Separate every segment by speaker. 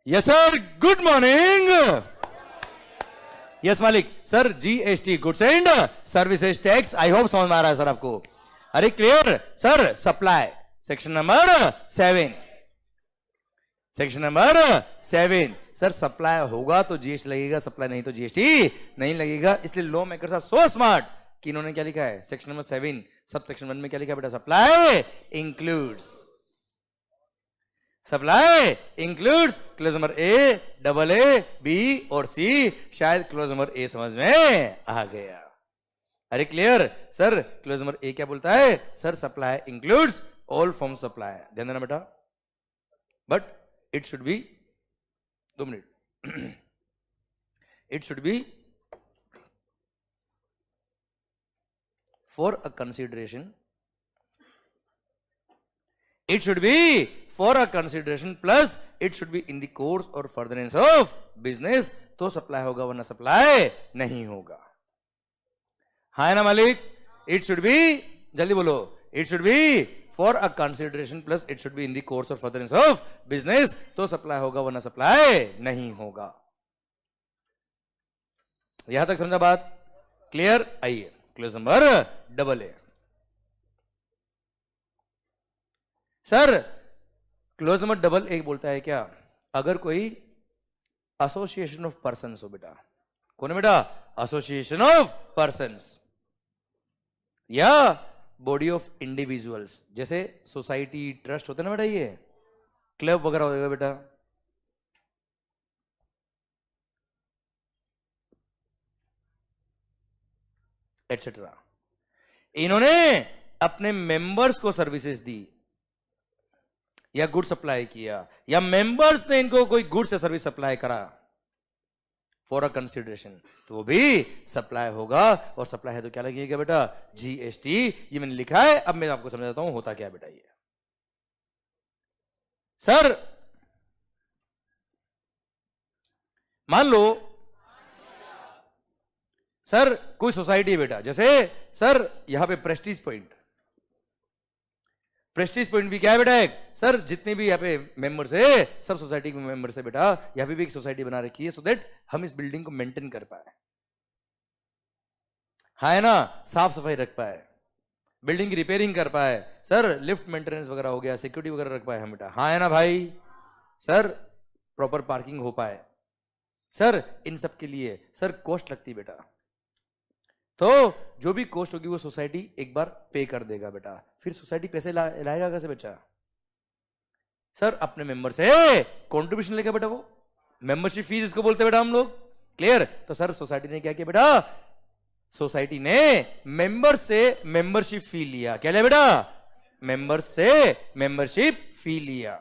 Speaker 1: Yes sir, good morning. Yes मालिक। Sir GST goods and services tax, I hope समझ में आ रहा है सर आपको। अरे clear sir. Supply section number 7, section number 7। Sir supply होगा तो जीएसटी लगेगा, सप्लाई नहीं तो जीएसटी नहीं लगेगा। इसलिए law makers are so smart कि इन्होंने क्या लिखा है, सेक्शन नंबर 7 सब सेक्शन 1 में क्या लिखा है बेटा, supply includes, supply includes clause number A, double A, B और सी। शायद क्लोज नंबर ए समझ में आ गया। अरे क्लियर सर। क्लोज नंबर ए क्या बोलता है sir, supply includes all form supply. ध्यान देना बेटा, but it should B, 2 minute, it should be for a consideration, it should be for a consideration plus it should be in the course or furtherance of business। तो supply होगा वरना supply नहीं होगा। हाँ ना मालिक। it should be, जल्दी बोलो, it should be for a consideration plus it should be in the course or furtherance of business। तो सप्लाई होगा वरना सप्लाई नहीं होगा। यहां तक समझा बात? क्लियर। आइए clause number double A. Sir clause number double एक बोलता है क्या, अगर कोई एसोसिएशन ऑफ पर्संस हो बेटा, कौन है बेटा, एसोसिएशन ऑफ पर्संस या बॉडी ऑफ इंडिविजुअल्स, जैसे सोसाइटी ट्रस्ट होता है ना बेटा, ये क्लब वगैरह होगा बेटा, एटसेट्रा। इन्होंने अपने मेंबर्स को सर्विसेज दी या गुड सप्लाई किया, या मेंबर्स ने इनको कोई गुड से सर्विस सप्लाई करा फॉर अ कंसिडरेशन, तो वो भी सप्लाई होगा। और सप्लाई है तो क्या लगेगा बेटा, जीएसटी। ये मैंने लिखा है, अब मैं आपको समझाता हूं होता क्या बेटा। ये सर मान लो सर कोई सोसाइटी है बेटा, जैसे सर यहां पे प्रेस्टीज पॉइंट, प्रेस्टीज पॉइंट भी क्या है बेटा एक, सर जितने भी यहाँ पे मेंबर्स है सब सोसाइटी के मेंबर्स है बेटा। यहाँ पे भी एक सोसाइटी बना रखी है सो दैट हम इस बिल्डिंग को मेंटेन कर पाए, हाँ है ना, साफ सफाई रख पाए, बिल्डिंग की रिपेयरिंग कर पाए, सर लिफ्ट मेंटेनेंस वगैरह हो गया, सिक्योरिटी वगैरह रख पाए हम बेटा, हाँ है ना भाई। सर प्रॉपर पार्किंग हो पाए, सर इन सब के लिए सर कॉस्ट लगती है बेटा। तो जो भी कॉस्ट होगी वो सोसाइटी एक बार पे कर देगा बेटा। फिर सोसाइटी पैसे लाएगा कैसे बेटा, सर अपने मेंबर से कंट्रीब्यूशन लेगा बेटा, वो मेंबरशिप फीस इसको बोलते हैं बेटा हम लोग। क्लियर। तो सर सोसाइटी ने क्या किया बेटा, सोसाइटी ने मेंबर से मेंबरशिप फी लिया। क्या लिया बेटा, मेंबर से मेंबरशिप फी लिया।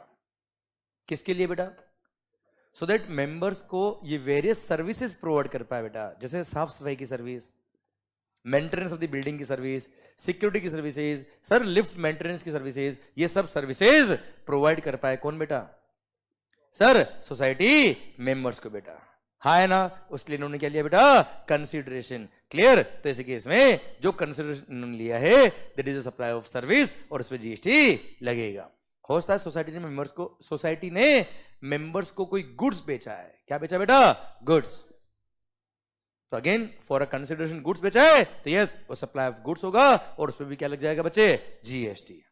Speaker 1: किसके लिए बेटा, सो दैट मेंबर्स को ये वेरियस सर्विसेज प्रोवाइड कर पाए बेटा, जैसे साफ सफाई की service, maintenance of the building की सर्विस, सिक्योरिटी की सर्विसेज, सर लिफ्ट मेंटेनेंस की सर्विसेज, ये सब सर्विसेज प्रोवाइड कर पाए कौन बेटा, सर सोसाइटी मेंबर्स को बेटा, हाँ है ना। उसके लिए इन्होंने क्या लिया बेटा, कंसीडरेशन। क्लियर। तो ऐसे केस में जो कंसीडरेशन इन्होंने लिया है that is a supply of service और उस पर जीएसटी लगेगा। होता है सोसाइटी ने मेंबर्स को, सोसाइटी ने मेंबर्स को कोई गुड्स बेचा है, क्या बेचा बेटा, गुड्स। तो again for a consideration goods बेचा है तो यस वो सप्लाई ऑफ गुड्स होगा और उसमें भी क्या लग जाएगा बच्चे, जीएसटी।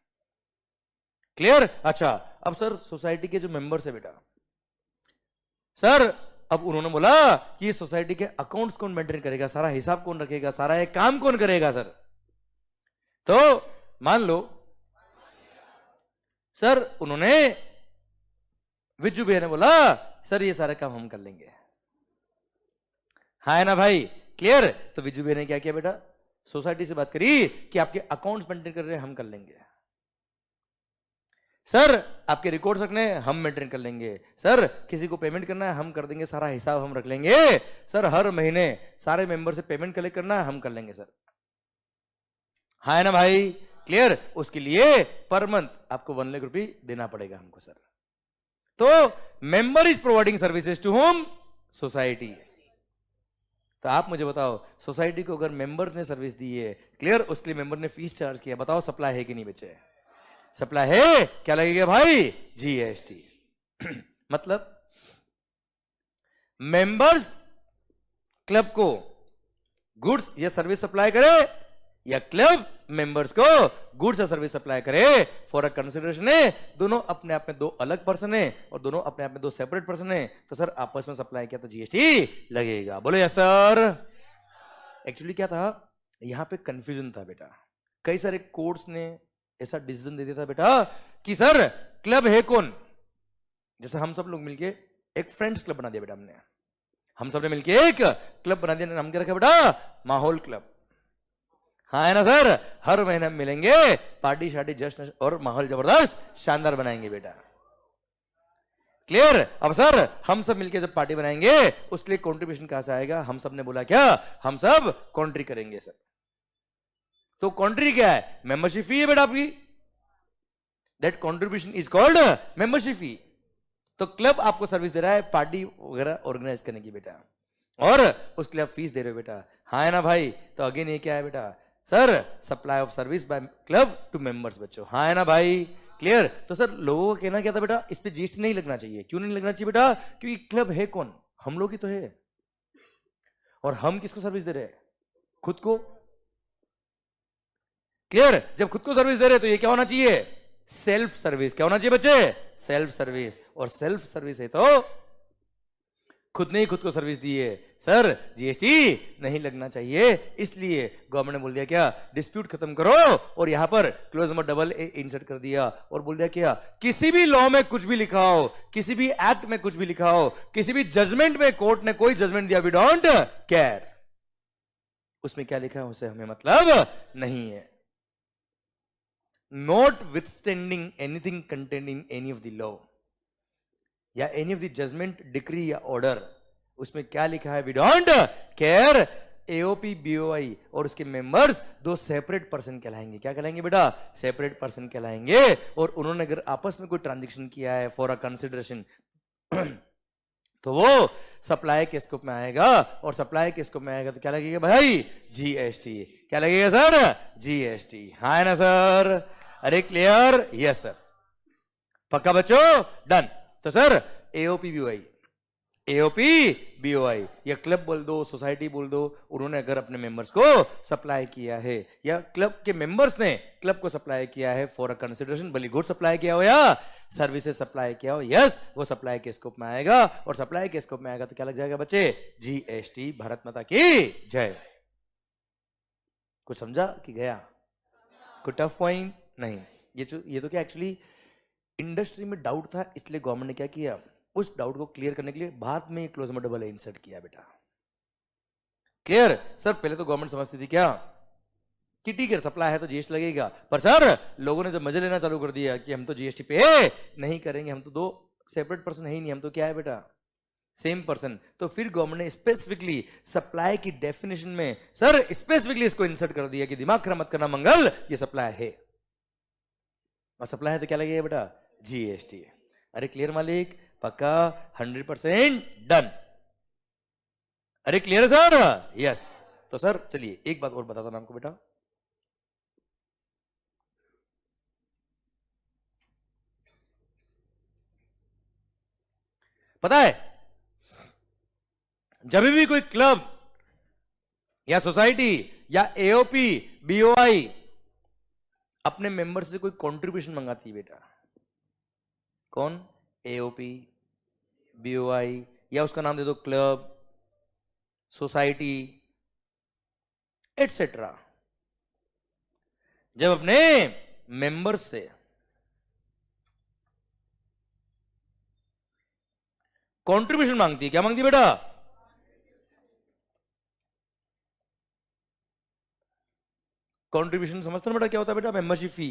Speaker 1: क्लियर। अच्छा अब सर सोसाइटी के जो मेंबर्स है बेटा, सर अब उन्होंने बोला कि सोसाइटी के अकाउंट्स कौन मेंटेन करेगा, सारा हिसाब कौन रखेगा, सारा ये काम कौन करेगा सर। तो मान लो सर उन्होंने विजू भैया ने बोला सर ये सारा काम हम कर लेंगे, हाँ है ना भाई। क्लियर। तो विजू भैया ने क्या किया बेटा, सोसाइटी से बात करी कि आपके अकाउंट्स मेंटेन कर रहे हैं हम कर लेंगे, सर आपके रिकॉर्ड्स रखने हैं हम मेंटेन कर लेंगे, सर किसी को पेमेंट करना है हम कर देंगे, सारा हिसाब हम रख लेंगे, सर हर महीने सारे मेंबर से पेमेंट कलेक्ट करना है हम कर लेंगे सर, हाँ है ना भाई। क्लियर। उसके लिए पर मंथ आपको 1 लाख रुपए देना पड़ेगा हमको सर। तो member is providing services to home, society. तो आप मुझे बताओ सोसाइटी को अगर मेंबर ने सर्विस दी है, क्लियर, उसके लिए मेंबर ने फीस चार्ज किया, बताओ सप्लाई है कि नहीं बच्चे, सप्लाई है, क्या लगेगा भाई, जीएसटी। मतलब मेंबर्स क्लब को गुड्स या सर्विस सप्लाई करे या क्लब मेंबर्स को गुड्स या सर्विस सप्लाई करे फॉर अ कंसिडरेशन है। दोनों अपने आप में दो अलग पर्सन है और दोनों अपने आप में दो सेपरेट पर्सन है, तो सर आपस में सप्लाई किया तो जीएसटी लगेगा। बोलो यस सर। एक्चुअली क्या था, यहां पे कंफ्यूजन था बेटा। कई सारे कोर्ट्स ने ऐसा डिसीजन दे दिया था बेटा कि सर क्लब है कौन, जैसे हम सब लोग मिलके एक फ्रेंड्स क्लब बना दिया बेटा। हम सब ने मिलके एक क्लब बना दिया, नाम क्या रखा बेटा, माहौल क्लब। हाँ है ना सर, हर महीने हम मिलेंगे, पार्टी शार्टी जश्न और माहौल जबरदस्त शानदार बनाएंगे बेटा। क्लियर। अब सर हम सब मिलके जब पार्टी बनाएंगे उसके लिए कंट्रीब्यूशन कहां से आएगा, हम सब ने बोला क्या, हम सब कॉन्ट्री करेंगे सर। तो कॉन्ट्री क्या है, मेंबरशिप फी है बेटा आपकी। That contribution is called membership fee. तो क्लब आपको सर्विस दे रहा है पार्टी वगैरह ऑर्गेनाइज करने की बेटा, और उसके लिए आप फीस दे रहे हो बेटा। हाँ है ना भाई। तो अगेन ये क्या है बेटा, sir supply of service by club to members बच्चों। हाँ है ना भाई। क्लियर। तो सर लोगों का कहना क्या था बेटा, इस पे जीएसटी नहीं लगना चाहिए। क्यों नहीं लगना चाहिए बेटा, क्योंकि क्लब है कौन, हम लोग ही तो है। और हम किसको सर्विस दे रहे हैं, खुद को। क्लियर। जब खुद को सर्विस दे रहे हैं तो ये क्या होना चाहिए, सेल्फ सर्विस। क्या होना चाहिए बच्चे, सेल्फ सर्विस। और सेल्फ सर्विस है तो खुद ने ही खुद को सर्विस दी है, सर जीएसटी नहीं लगना चाहिए। इसलिए गवर्नमेंट ने बोल दिया क्या, डिस्प्यूट खत्म करो, और यहां पर close number double A insert कर दिया और बोल दिया क्या, किसी भी लॉ में कुछ भी लिखा हो, किसी भी एक्ट में कुछ भी लिखा हो, किसी भी जजमेंट में कोर्ट ने कोई जजमेंट दिया, वी डोंट केयर। उसमें क्या लिखा है उसे हमें मतलब नहीं है। Notwithstanding anything contained in any of the law या any of the judgment, decree या order, उसमें क्या लिखा है, we don't care। AOP BOI और उसके मेंबर्स दो सेपरेट पर्सन कहलाएंगे। क्या कहलाएंगे बेटा, सेपरेट पर्सन कहलाएंगे। और उन्होंने अगर आपस में कोई ट्रांजेक्शन किया है फॉर अ कंसिडरेशन तो वो सप्लाई के स्कोप में आएगा, और सप्लाई के स्कोप में आएगा तो क्या लगेगा भाई, जीएसटी। क्या लगेगा सर, जीएसटी। हाँ है ना सर। अरे क्लियर, यस सर, पक्का बच्चों, डन। तो sir AOP BOI, AOP BOI या क्लब बोल दो, सोसाइटी बोल दो, उन्होंने अगर अपने मेंबर्स को सप्लाई किया है या क्लब के मेंबर्स ने क्लब को सप्लाई किया है फॉर अ कंसिडरेशन, भले गुड सप्लाई किया हो या सर्विसेज सप्लाई किया हो, यस वो सप्लाई के स्कोप में आएगा। और सप्लाई के स्कोप में आएगा तो क्या लग जाएगा बच्चे, जीएसटी। भारत माता की जय। कुछ समझा कि गया, कोई टफ पॉइंट नहीं। ये तो क्या एक्चुअली इंडस्ट्री में डाउट था, इसलिए गवर्नमेंट ने क्या किया, उस डाउट को क्लियर करने के लिए बाद में close number double A insert किया बेटा। Clear sir. पहले तो गवर्नमेंट समझती थी क्या कि ठीक है सप्लाई है तो जीएसटी लगेगा, पर सर लोगों ने जब मजे लेना चालू कर दिया कि हम तो जीएसटी पे नहीं करेंगे, हम तो दो सेपरेट पर्सन है ही नहीं, हम तो क्या है बेटा, सेम पर्सन। तो फिर गवर्नमेंट ने स्पेसिफिकली सप्लाई की डेफिनेशन में सर स्पेसिफिकली इसको इंसर्ट कर दिया कि दिमाग खराब मत करना मंगल, ये सप्लाई है, और सप्लाई है तो क्या लगेगा बेटा, जीएसटी। अरे क्लियर मालिक, पक्का 100% डन। अरे क्लियर सर, यस। तो सर चलिए एक बात और बताता हूं आपको बेटा, पता है जब भी कोई क्लब या सोसाइटी या एओपी बीओआई अपने मेंबर से कोई कंट्रीब्यूशन मंगाती है बेटा, कौन, एओपी बीओआई या उसका नाम दे दो क्लब, सोसाइटी एटसेट्रा, जब अपने मेंबर से कंट्रीब्यूशन मांगती है, क्या मांगती है बेटा, कंट्रीब्यूशन समझते हो बेटा क्या होता है बेटा, मेंबरशिप फी।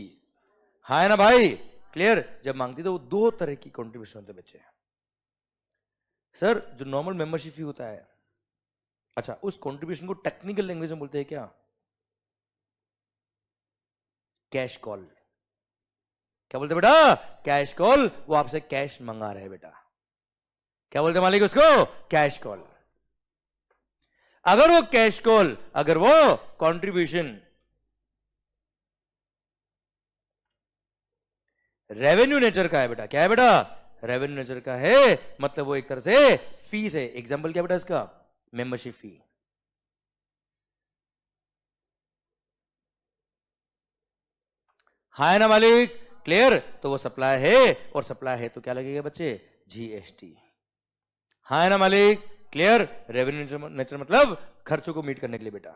Speaker 1: हाँ है ना भाई। क्लियर। जब मांगती तो वो दो तरह की कंट्रीब्यूशन होते बच्चे। सर जो नॉर्मल मेंबरशिप फी होता है, अच्छा उस कंट्रीब्यूशन को टेक्निकल लैंग्वेज में बोलते हैं क्या, कैश कॉल। क्या बोलते बेटा, कैश कॉल। वो आपसे कैश मंगा रहे बेटा, क्या बोलते मालिक उसको, कैश कॉल। अगर वो कैश कॉल, अगर वो कंट्रीब्यूशन रेवेन्यू नेचर का है बेटा, क्या है बेटा, रेवेन्यू नेचर का है, मतलब वो एक तरह से फीस है, एग्जाम्पल क्या बेटा इसका, मेंबरशिप फी। हाँ है ना मालिक, क्लियर। तो वो सप्लाई है, और सप्लाई है तो क्या लगेगा बच्चे, जीएसटी। हाँ है ना मालिक, क्लियर। रेवेन्यू नेचर मतलब खर्चों को मीट करने के लिए बेटा।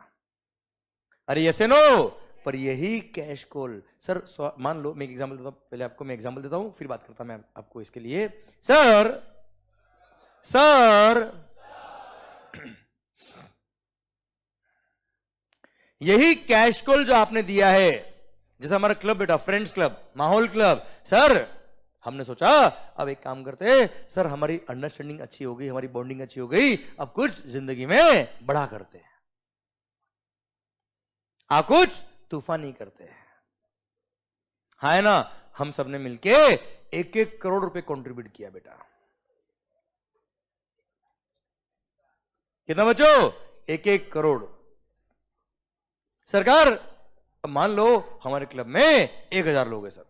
Speaker 1: अरे यस नो, पर यही कैश कॉल सर, मान लो मैं एग्जांपल देता हूं, पहले आपको मैं एग्जांपल देता हूं फिर बात करता मैं आपको इसके लिए। सर सर यही कैश कॉल जो आपने दिया है, जैसा हमारा क्लब बेटा, फ्रेंड्स क्लब, माहौल क्लब, सर हमने सोचा अब एक काम करते हैं सर, हमारी अंडरस्टैंडिंग अच्छी हो गई, हमारी बॉन्डिंग अच्छी हो गई, अब कुछ जिंदगी में बड़ा करते हैं, कुछ तूफानी करते हैं। हाँ है ना, हम सबने मिलके 1-1 करोड़ रुपए कंट्रीब्यूट किया बेटा। कितना बच्चों, 1-1 करोड़। सरकार मान लो हमारे क्लब में 1000 लोग हैं सर,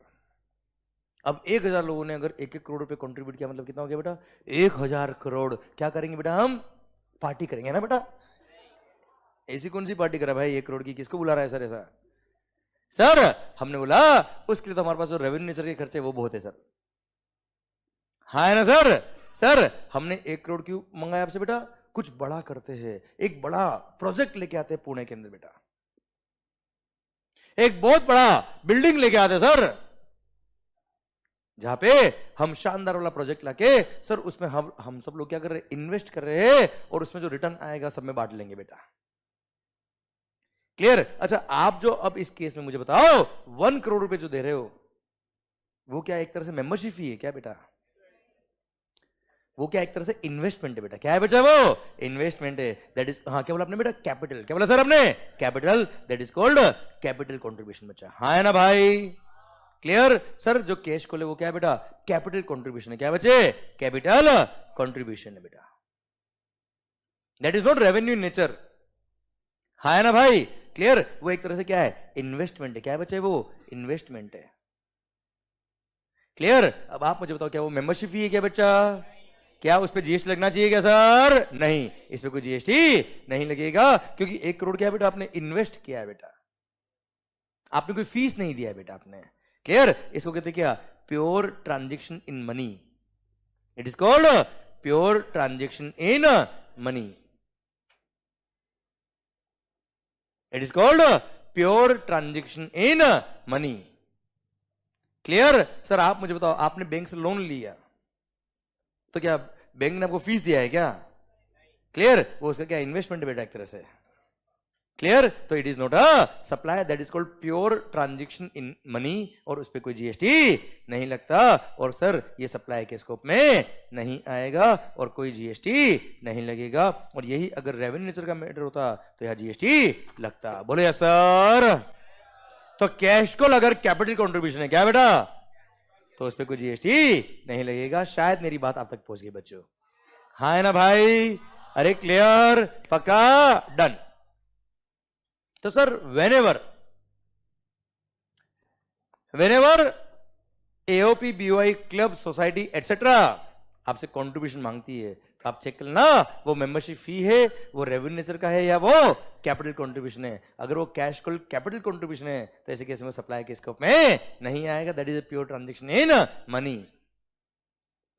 Speaker 1: अब 1000 लोगों ने अगर 1-1 करोड़ रुपए कंट्रीब्यूट किया, मतलब कितना हो गया बेटा, 1000 करोड़। क्या करेंगे बेटा, हम पार्टी करेंगे ना बेटा। ऐसी कौन सी पार्टी करा भाई 1 करोड़ की, किसको बुला रहा है सर ऐसा। सर हमने बोला उसके लिए तो हमारे पास जो रेवेन्यू नेचर के खर्चे वो बहुत है सर। हाँ है ना सर। सर हमने 1 करोड़ क्यों मंगाया आपसे बेटा, कुछ बड़ा करते हैं, एक बड़ा प्रोजेक्ट लेके आते हैं पुणे के अंदर बेटा, एक बहुत बड़ा बिल्डिंग लेके आते सर, जहां पे हम शानदार वाला प्रोजेक्ट लाके सर उसमें हम सब लोग क्या कर रहे हैं, इन्वेस्ट कर रहे हैं, और उसमें जो रिटर्न आएगा सब में बांट लेंगे बेटा। क्लियर। अच्छा आप जो अब इस केस में मुझे बताओ 1 करोड़ रुपए जो दे रहे हो, वो क्या एक तरह से मेंबरशिप फी है क्या बेटा, वो क्या एक तरह से इन्वेस्टमेंट है बेटा। क्या है बेटा, वो इन्वेस्टमेंट है। दैट इज, हाँ क्या बोला आपने बेटा, कैपिटल। क्या बोला सर आपने, capital. That is called capital contribution बच्चा। हाँ है ना भाई, क्लियर। सर जो कैश को ले वो क्या है बेटा, कैपिटल कंट्रीब्यूशन है। क्या बच्चे, कैपिटल कंट्रीब्यूशन है बेटा। That is not revenue nature. हाँ है ना भाई, क्लियर। वो एक तरह से क्या है, इन्वेस्टमेंट है। क्या है बच्चे, वो इन्वेस्टमेंट है। क्लियर। अब आप मुझे बताओ क्या वो मेंबरशिप फी है क्या बच्चा, क्या उस पर जीएसटी लगना चाहिए क्या सर, नहीं, इस पे कोई जीएसटी नहीं लगेगा, क्योंकि 1 करोड़ क्या है बेटा, आपने इन्वेस्ट किया है बेटा, आपने कोई फीस नहीं दिया है बेटा आपने। क्लियर। इसको कहते हैं क्या, pure transaction in money. It is called pure transaction in money. It is called pure transaction in money. Clear. Sir आप मुझे बताओ, आपने बैंक से लोन लिया तो क्या बैंक ने आपको फीस दिया है क्या, क्लियर। वो उसका क्या इन्वेस्टमेंट है बेटा एक तरह से। क्लियर। तो it is not a supply, that is called pure transaction in money, और उस पर कोई जीएसटी नहीं लगता, और सर ये सप्लाई के स्कोप में नहीं आएगा और कोई जीएसटी नहीं लगेगा। और यही अगर रेवेन्यू नेचर का मैटर होता तो यहां जीएसटी लगता। बोले सर। तो कैश को अगर कैपिटल कंट्रीब्यूशन है क्या बेटा, तो उस पर कोई जीएसटी नहीं लगेगा। शायद मेरी बात आप तक पहुंच गई बच्चों। हाँ है ना भाई, अरे क्लियर, पक्का, डन। तो sir whenever AOP, BOI, club, society etcetera आपसे कंट्रीब्यूशन मांगती है, तो आप चेक कर लेना वो मेंबरशिप फी है, वो रेवेन्यू नेचर का है, या वो कैपिटल कंट्रीब्यूशन है। अगर वो कैश कॉल कैपिटल कंट्रीब्यूशन है तो ऐसे केस में सप्लाई के स्कोप में नहीं आएगा। That is a pure transaction in money,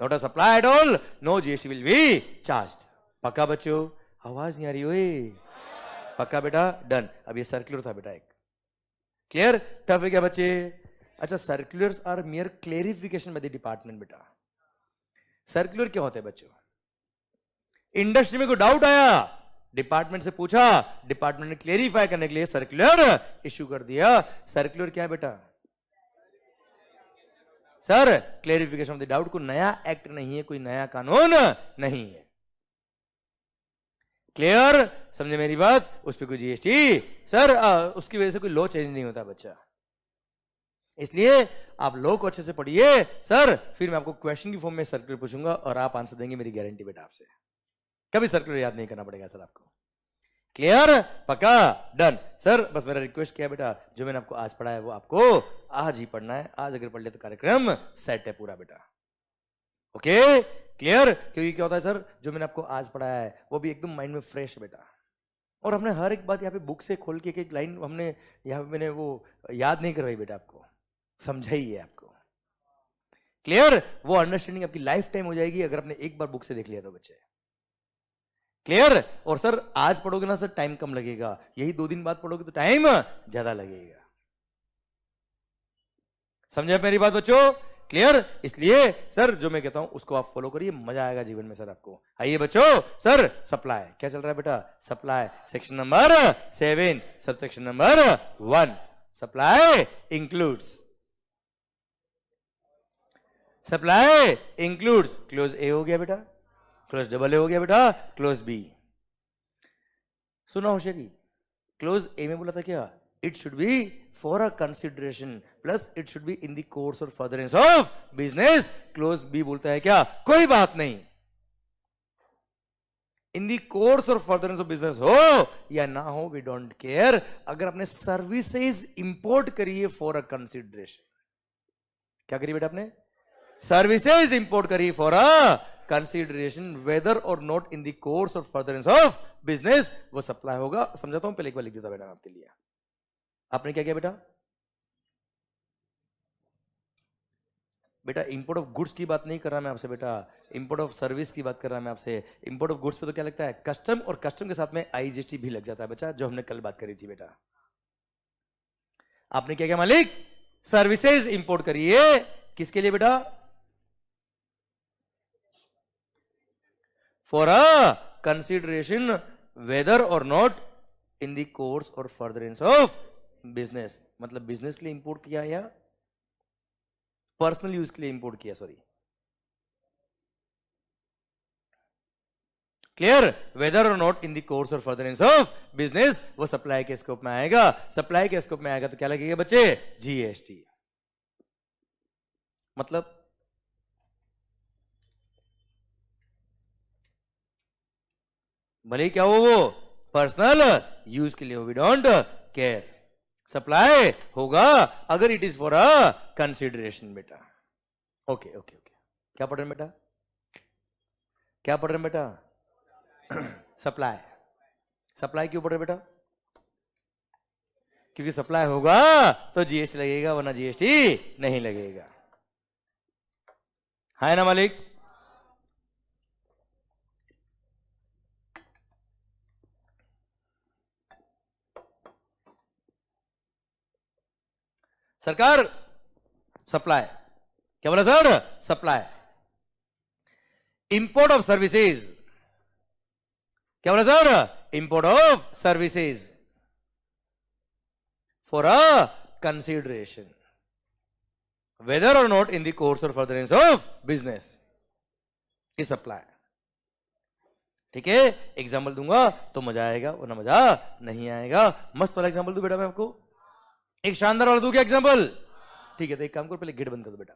Speaker 1: not a supply at all, no GST will be charged. पक्का बच्चों, आवाज नहीं आ रही हुई, पक्का बेटा, डन। अब ये सर्कुलर था बेटा एक, क्लियर। टफ है क्या बच्चे। अच्छा circulars are mere clarification by the department बेटा। सर्कुलर क्या होता है बच्चों, इंडस्ट्री में कोई डाउट आया, डिपार्टमेंट से पूछा, डिपार्टमेंट ने क्लेरिफाई करने के लिए सर्कुलर इश्यू कर दिया। सर्कुलर क्या है बेटा, sir clarification of the doubt. कोई नया एक्ट नहीं है, कोई नया कानून नहीं है। क्लियर, समझे मेरी बात। उस पर कोई जीएसटी सर उसकी वजह से कोई लॉ चेंज नहीं होता बच्चा, इसलिए आप लॉ को अच्छे से पढ़िए सर। फिर मैं आपको क्वेश्चन की फॉर्म में सर्कुलर पूछूंगा और आप आंसर देंगे, मेरी गारंटी बेटा आपसे। कभी सर्कुलर याद नहीं करना पड़ेगा सर आपको। क्लियर, पक्का, डन। सर बस मेरा रिक्वेस्ट किया बेटा, जो मैंने आपको आज पढ़ा है वो आपको आज ही पढ़ना है। आज अगर पढ़ ले तो कार्यक्रम सेट है पूरा बेटा। Okay clear? क्योंकि क्या होता है सर, जो मैंने आपको आज पढ़ाया है वो भी एकदम माइंड में फ्रेश है बेटा, और हमने हर एक बात यहाँ पे बुक से खोल के एक लाइन हमने यहाँ पे मैंने वो याद नहीं करवाई बेटा, आपको समझाई है आपको। क्लियर? वो अंडरस्टैंडिंग आपकी लाइफ टाइम हो जाएगी अगर आपने एक बार बुक से देख लिया तो बच्चे। क्लियर? और सर आज पढ़ोगे ना सर टाइम कम लगेगा, यही 2 दिन बाद पढ़ोगे तो टाइम ज्यादा लगेगा। समझे मेरी बात बच्चों? क्लियर? इसलिए सर जो मैं कहता हूं उसको आप फॉलो करिए, मजा आएगा जीवन में सर आपको। आइए बच्चों, सर सप्लाई क्या चल रहा है बेटा? Supply section number 7 subsection number 1, supply includes clause a हो गया बेटा, क्लोज डबल ए हो गया बेटा, क्लोज बी। सुना होशियारी, क्लोज ए में बोला था क्या? It should be for a consideration plus it should be in the course or furtherance of business. Clause b बोलता है क्या? कोई बात नहीं, in the course or furtherance of business हो या ना हो, वी डोंट केयर। अगर आपने सर्विसेज इंपोर्ट करी है फॉर अ कंसिडरेशन, क्या करी बेटा आपने? सर्विसेज इंपोर्ट करी for a consideration, whether or not in the course or furtherance of business, वो सप्लाई होगा। समझाता हूं, पहले एक बार लिख देता बेटा आपके लिए। आपने क्या किया बेटा? बेटा इंपोर्ट ऑफ गुड्स की बात नहीं कर रहा मैं आपसे बेटा, इंपोर्ट ऑफ सर्विस की बात कर रहा मैं आपसे। इंपोर्ट ऑफ गुड्स पे तो क्या लगता है? कस्टम, और कस्टम के साथ में आईजीएसटी भी लग जाता है बच्चा, जो हमने कल बात करी थी बेटा। आपने क्या किया मालिक? सर्विसेज इंपोर्ट करिए, किसके लिए बेटा? For a consideration whether or not in the course or furtherance of business. मतलब बिजनेस के लिए इंपोर्ट किया या पर्सनल यूज के लिए इंपोर्ट किया? Sorry, clear? Weather or not in the course or furtherance of business, वो सप्लाई के स्कोप में आएगा। सप्लाई के स्कोप में आएगा तो क्या लगेगा बच्चे? जीएसटी। मतलब भले क्या हो वो पर्सनल यूज के लिए हो, वी डोंट केयर। सप्लाई होगा अगर it is for a consideration बेटा। ओके ओके ओके, क्या पढ़ रहे हैं बेटा? क्या पढ़ रहे हैं बेटा? सप्लाई। सप्लाई क्यों पढ़ रहे बेटा? क्योंकि सप्लाई होगा तो जीएसटी लगेगा, वरना जीएसटी नहीं लगेगा। है ना मालिक? सरकार सप्लाई, क्या बोला sir? Supply. Import of services, क्या बोला sir? Import of services for a consideration whether or not in the course or furtherance of business is supply. ठीक है, एग्जाम्पल दूंगा तो मजा आएगा, वरना मजा नहीं आएगा। मस्त वाला एग्जाम्पल दूं बेटा मैं आपको, एक शानदार वाला दूं क्या एग्जाम्पल? ठीक है, तो एक काम करो, पहले गेट बंद कर दो बेटा।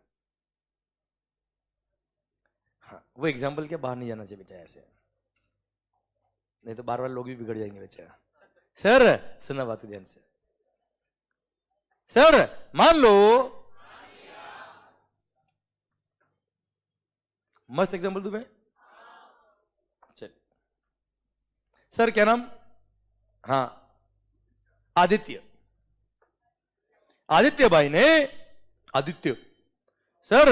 Speaker 1: हाँ, वो एग्जाम्पल क्या बाहर नहीं जाना चाहिए बेटा ऐसे, नहीं तो बार बार लोग भी बिगड़ जाएंगे बच्चा। सर सुना बात ध्यान से। सर मान लो, मस्त एग्जाम्पल दूं मैं, चल सर क्या नाम? हाँ आदित्य। आदित्य भाई ने, आदित्य सर,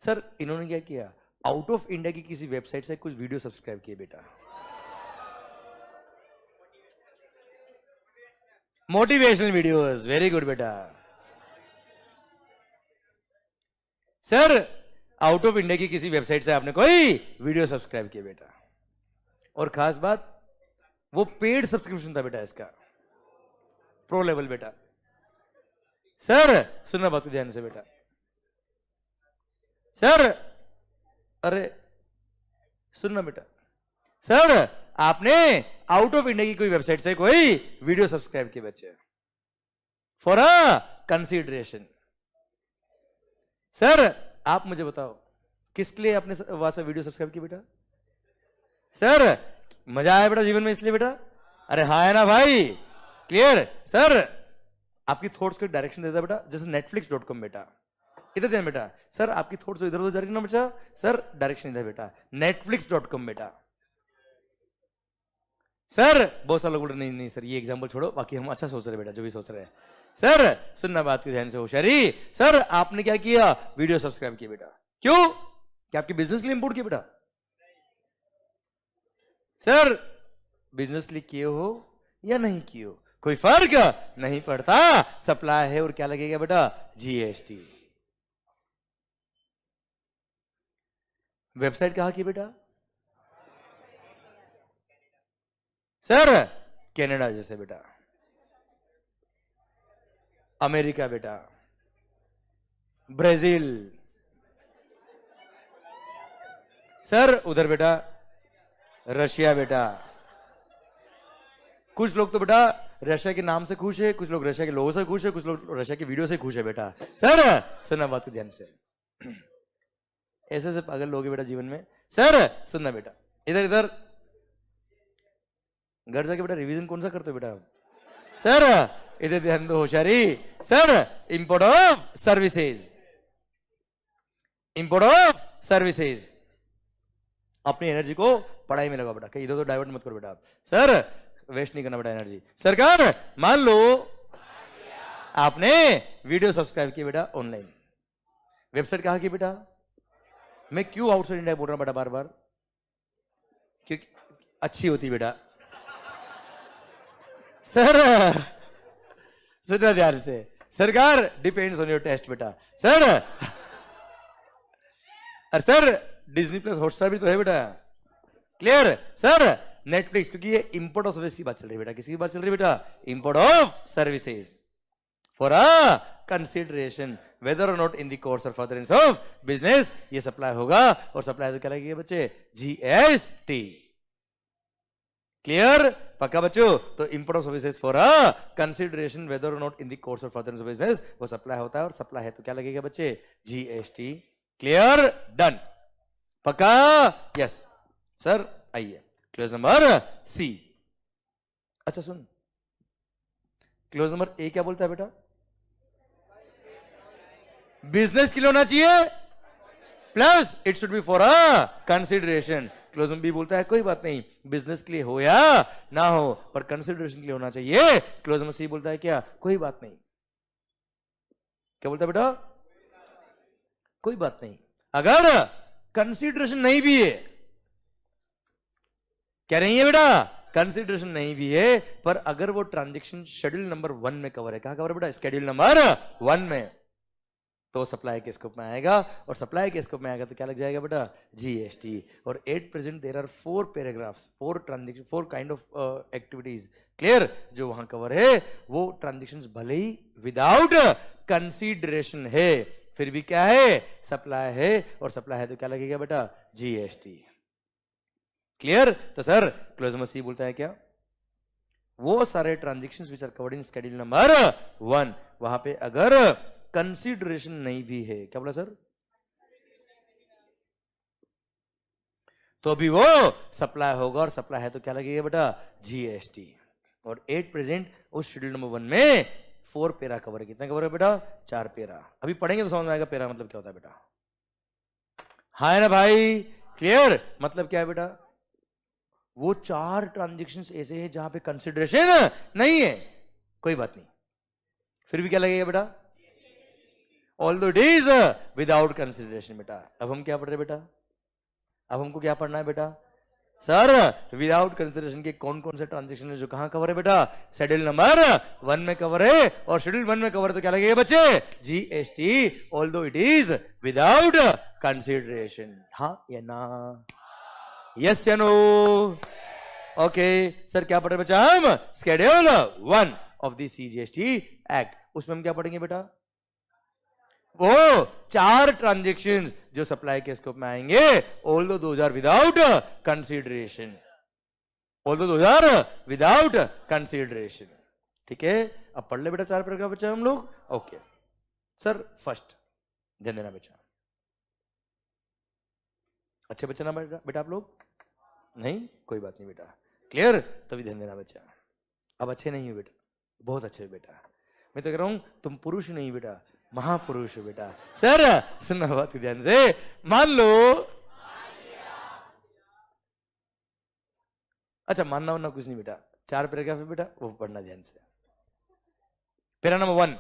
Speaker 1: सर इन्होंने क्या किया? आउट ऑफ इंडिया की किसी वेबसाइट से कुछ वीडियो सब्सक्राइब किए बेटा, मोटिवेशनल वीडियोस। वेरी गुड बेटा। सर आउट ऑफ इंडिया की किसी वेबसाइट से आपने कोई वीडियो सब्सक्राइब किया बेटा, और खास बात वो पेड सब्सक्रिप्शन था बेटा, इसका प्रो लेवल बेटा। सर सुनना बात ध्यान से बेटा। सर अरे सुनना बेटा, सर आपने आउट ऑफ इंडिया की कोई वेबसाइट से कोई वीडियो सब्सक्राइब किए बच्चे फॉर अ कंसिडरेशन। सर आप मुझे बताओ किसके लिए आपने वहां से वीडियो सब्सक्राइब की बेटा? सर मजा आया बेटा जीवन में इसलिए बेटा? अरे हाँ है ना भाई? क्लियर? सर आपकी थॉट्स को डायरेक्शन देता है बेटा, जैसे netflix.com बेटा, इधर ध्यान बेटा। सर आपकी थोड़ी इधर उधर जा रही ना बच्चा, सर डायरेक्शन इधर बेटा, netflix.com बेटा। सर बहुत सारे लोग बोल रहे नहीं नहीं सर ये एग्जांपल छोड़ो, बाकी हम अच्छा सोच रहे बेटा, जो भी सोच रहे हैं। सर सुनना बात की ध्यान से होशियारी। सर आपने क्या किया, वीडियो सब्सक्राइब किया बेटा, क्यों? क्या आपके बिजनेस के लिए इंपोर्ट किया बेटा? सर बिजनेस के लिए किए हो या नहीं किए हो, कोई फर्क नहीं पड़ता, सप्लाई है और क्या लगेगा बेटा, जीएसटी। वेबसाइट कहां की बेटा? सर कनाडा जैसे बेटा, अमेरिका बेटा, ब्राजील, सर उधर बेटा रशिया बेटा। कुछ लोग तो बेटा रशिया के नाम से खुश है, कुछ लोग रशिया के लोगों से खुश है, कुछ लोग रशिया की वीडियो से खुश है बेटा। सर सुनना बात को ध्यान से, ऐसे पागल लोग हैं बेटा जीवन में। सर सुनना बेटा, इधर इधर घर जाके बेटा रिवीजन कौन सा करते हो बेटा? सर इधर ध्यान दो होशियारी। Sir import of services, import of services. अपनी एनर्जी को पढ़ाई में लगाओ बेटा, कहीं इधर तो डाइवर्ट मत करो बेटा। सर वेस्ट नहीं करना बेटा एनर्जी। सरकार मान लो आपने वीडियो सब्सक्राइब किया बेटा ऑनलाइन, वेबसाइट कहां की बेटा? मैं क्यों आउटसाइड इंडिया बोल रहा हूं बेटा बार बार, क्योंकि अच्छी होती बेटा। सर सुनना ध्यान से, सरकार डिपेंड्स ऑन योर टेस्ट बेटा। सर अरे सर डिज्नी प्लस हॉटस्टार भी तो है बेटा, क्लियर? सर नेटफ्लिक्स, क्योंकि ये इंपोर्ट ऑफ सर्विस की बात चल रही है बेटा। किसी की बात चल रही है बेटा? Import of services for a consideration whether or not in the course or furtherance of business. ये सप्लाई होगा और सप्लाई तो क्या लगेगा बच्चे? जीएसटी। क्लियर? पक्का बच्चों? तो import of services for a consideration whether or not in the course or furtherance of business, वो सप्लाई होता है, और सप्लाई है तो क्या लगेगा बच्चे? जीएसटी। क्लियर? डन? पक्का? Yes sir. आइए क्लोज नंबर सी। अच्छा सुन, क्लोज नंबर ए क्या बोलता है बेटा? बिजनेस के लिए होना चाहिए plus it should be for a consideration. Clause number B बोलता है कोई बात नहीं, बिजनेस के लिए हो या ना हो पर कंसिडरेशन के लिए होना चाहिए। क्लोज नंबर सी बोलता है क्या? कोई बात नहीं। क्या बोलता है बेटा? कोई बात नहीं। अगर कंसिडरेशन नहीं भी है, क्या नहीं है बेटा? कंसिडरेशन नहीं भी है, पर अगर वो ट्रांजैक्शन शेड्यूल नंबर 1 में कवर है, कहां कवर है बेटा? शेड्यूल नंबर 1 में, तो सप्लाई के स्कोप में आएगा, और सप्लाई के स्कोप में आएगा तो क्या लग जाएगा बेटा? जीएसटी। और at present there are 4 paragraphs, 4 transaction, 4 kind of activities, clear, जो वहां कवर है। वो ट्रांजैक्शंस भले ही विदाउट कंसिडरेशन है, फिर भी क्या है? सप्लाई है, और सप्लाई है तो क्या लगेगा बेटा? जीएसटी। क्लियर? तो सर क्लोज नंबर सी बोलता है क्या? वो सारे transactions which are covered in schedule number 1, वहां पे अगर कंसिडरेशन नहीं भी है, क्या बोला सर? तो भी वो सप्लाई होगा, और सप्लाई है तो क्या लगेगा बेटा? जीएसटी। और 8 प्रेजेंट उस शेड्यूल नंबर 1 में 4 पेरा कवर है। कितना कवर है बेटा? 4 पेरा। अभी पढ़ेंगे तो समझ में आएगा पेरा मतलब क्या होता है बेटा। हाँ है ना भाई? क्लियर? मतलब क्या है बेटा? वो 4 ट्रांजैक्शंस ऐसे हैं जहां पे कंसिडरेशन नहीं है, कोई बात नहीं, फिर भी क्या लगेगा बेटा? Although it is without consideration बेटा। अब हम क्या पढ़ रहे बेटा? अब हमको क्या पढ़ना है बेटा? सर विदाउट कंसिडरेशन के कौन कौन से ट्रांजैक्शन है जो कहां कवर है बेटा? शेड्यूल नंबर 1 में कवर है, और शेड्यूल 1 में कवर है तो क्या लगेगा बच्चे? GST, although it is without consideration. हाँ या ना? यस या नो? ओके सर क्या पढ़ रहे बच्चा हम? Schedule 1 of the CGST act. उसमें हम क्या पढ़ेंगे बेटा? वो 4 ट्रांजैक्शंस जो सप्लाई के स्कोप में आएंगे, although those are without consideration, although those are without consideration. ठीक है, अब पढ़ ले बेटा 4 पैराग्राफ बच्चा हम लोग। ओके सर फर्स्ट ध्यान देना बच्चा, अच्छे बच्चे ना बेटा आप लोग? नहीं कोई बात नहीं बेटा, क्लियर? तभी ध्यान देना बच्चा। अब अच्छे नहीं हो बेटा, बहुत अच्छे हो बेटा। मैं तो कह रहा हूं तुम पुरुष नहीं बेटा, महापुरुष हो बेटा। सर सुनना बहुत ध्यान से, मान लो, अच्छा मानना वानना कुछ नहीं बेटा, 4 पैराग्राफ है बेटा, वो पढ़ना ध्यान से। Para number 1,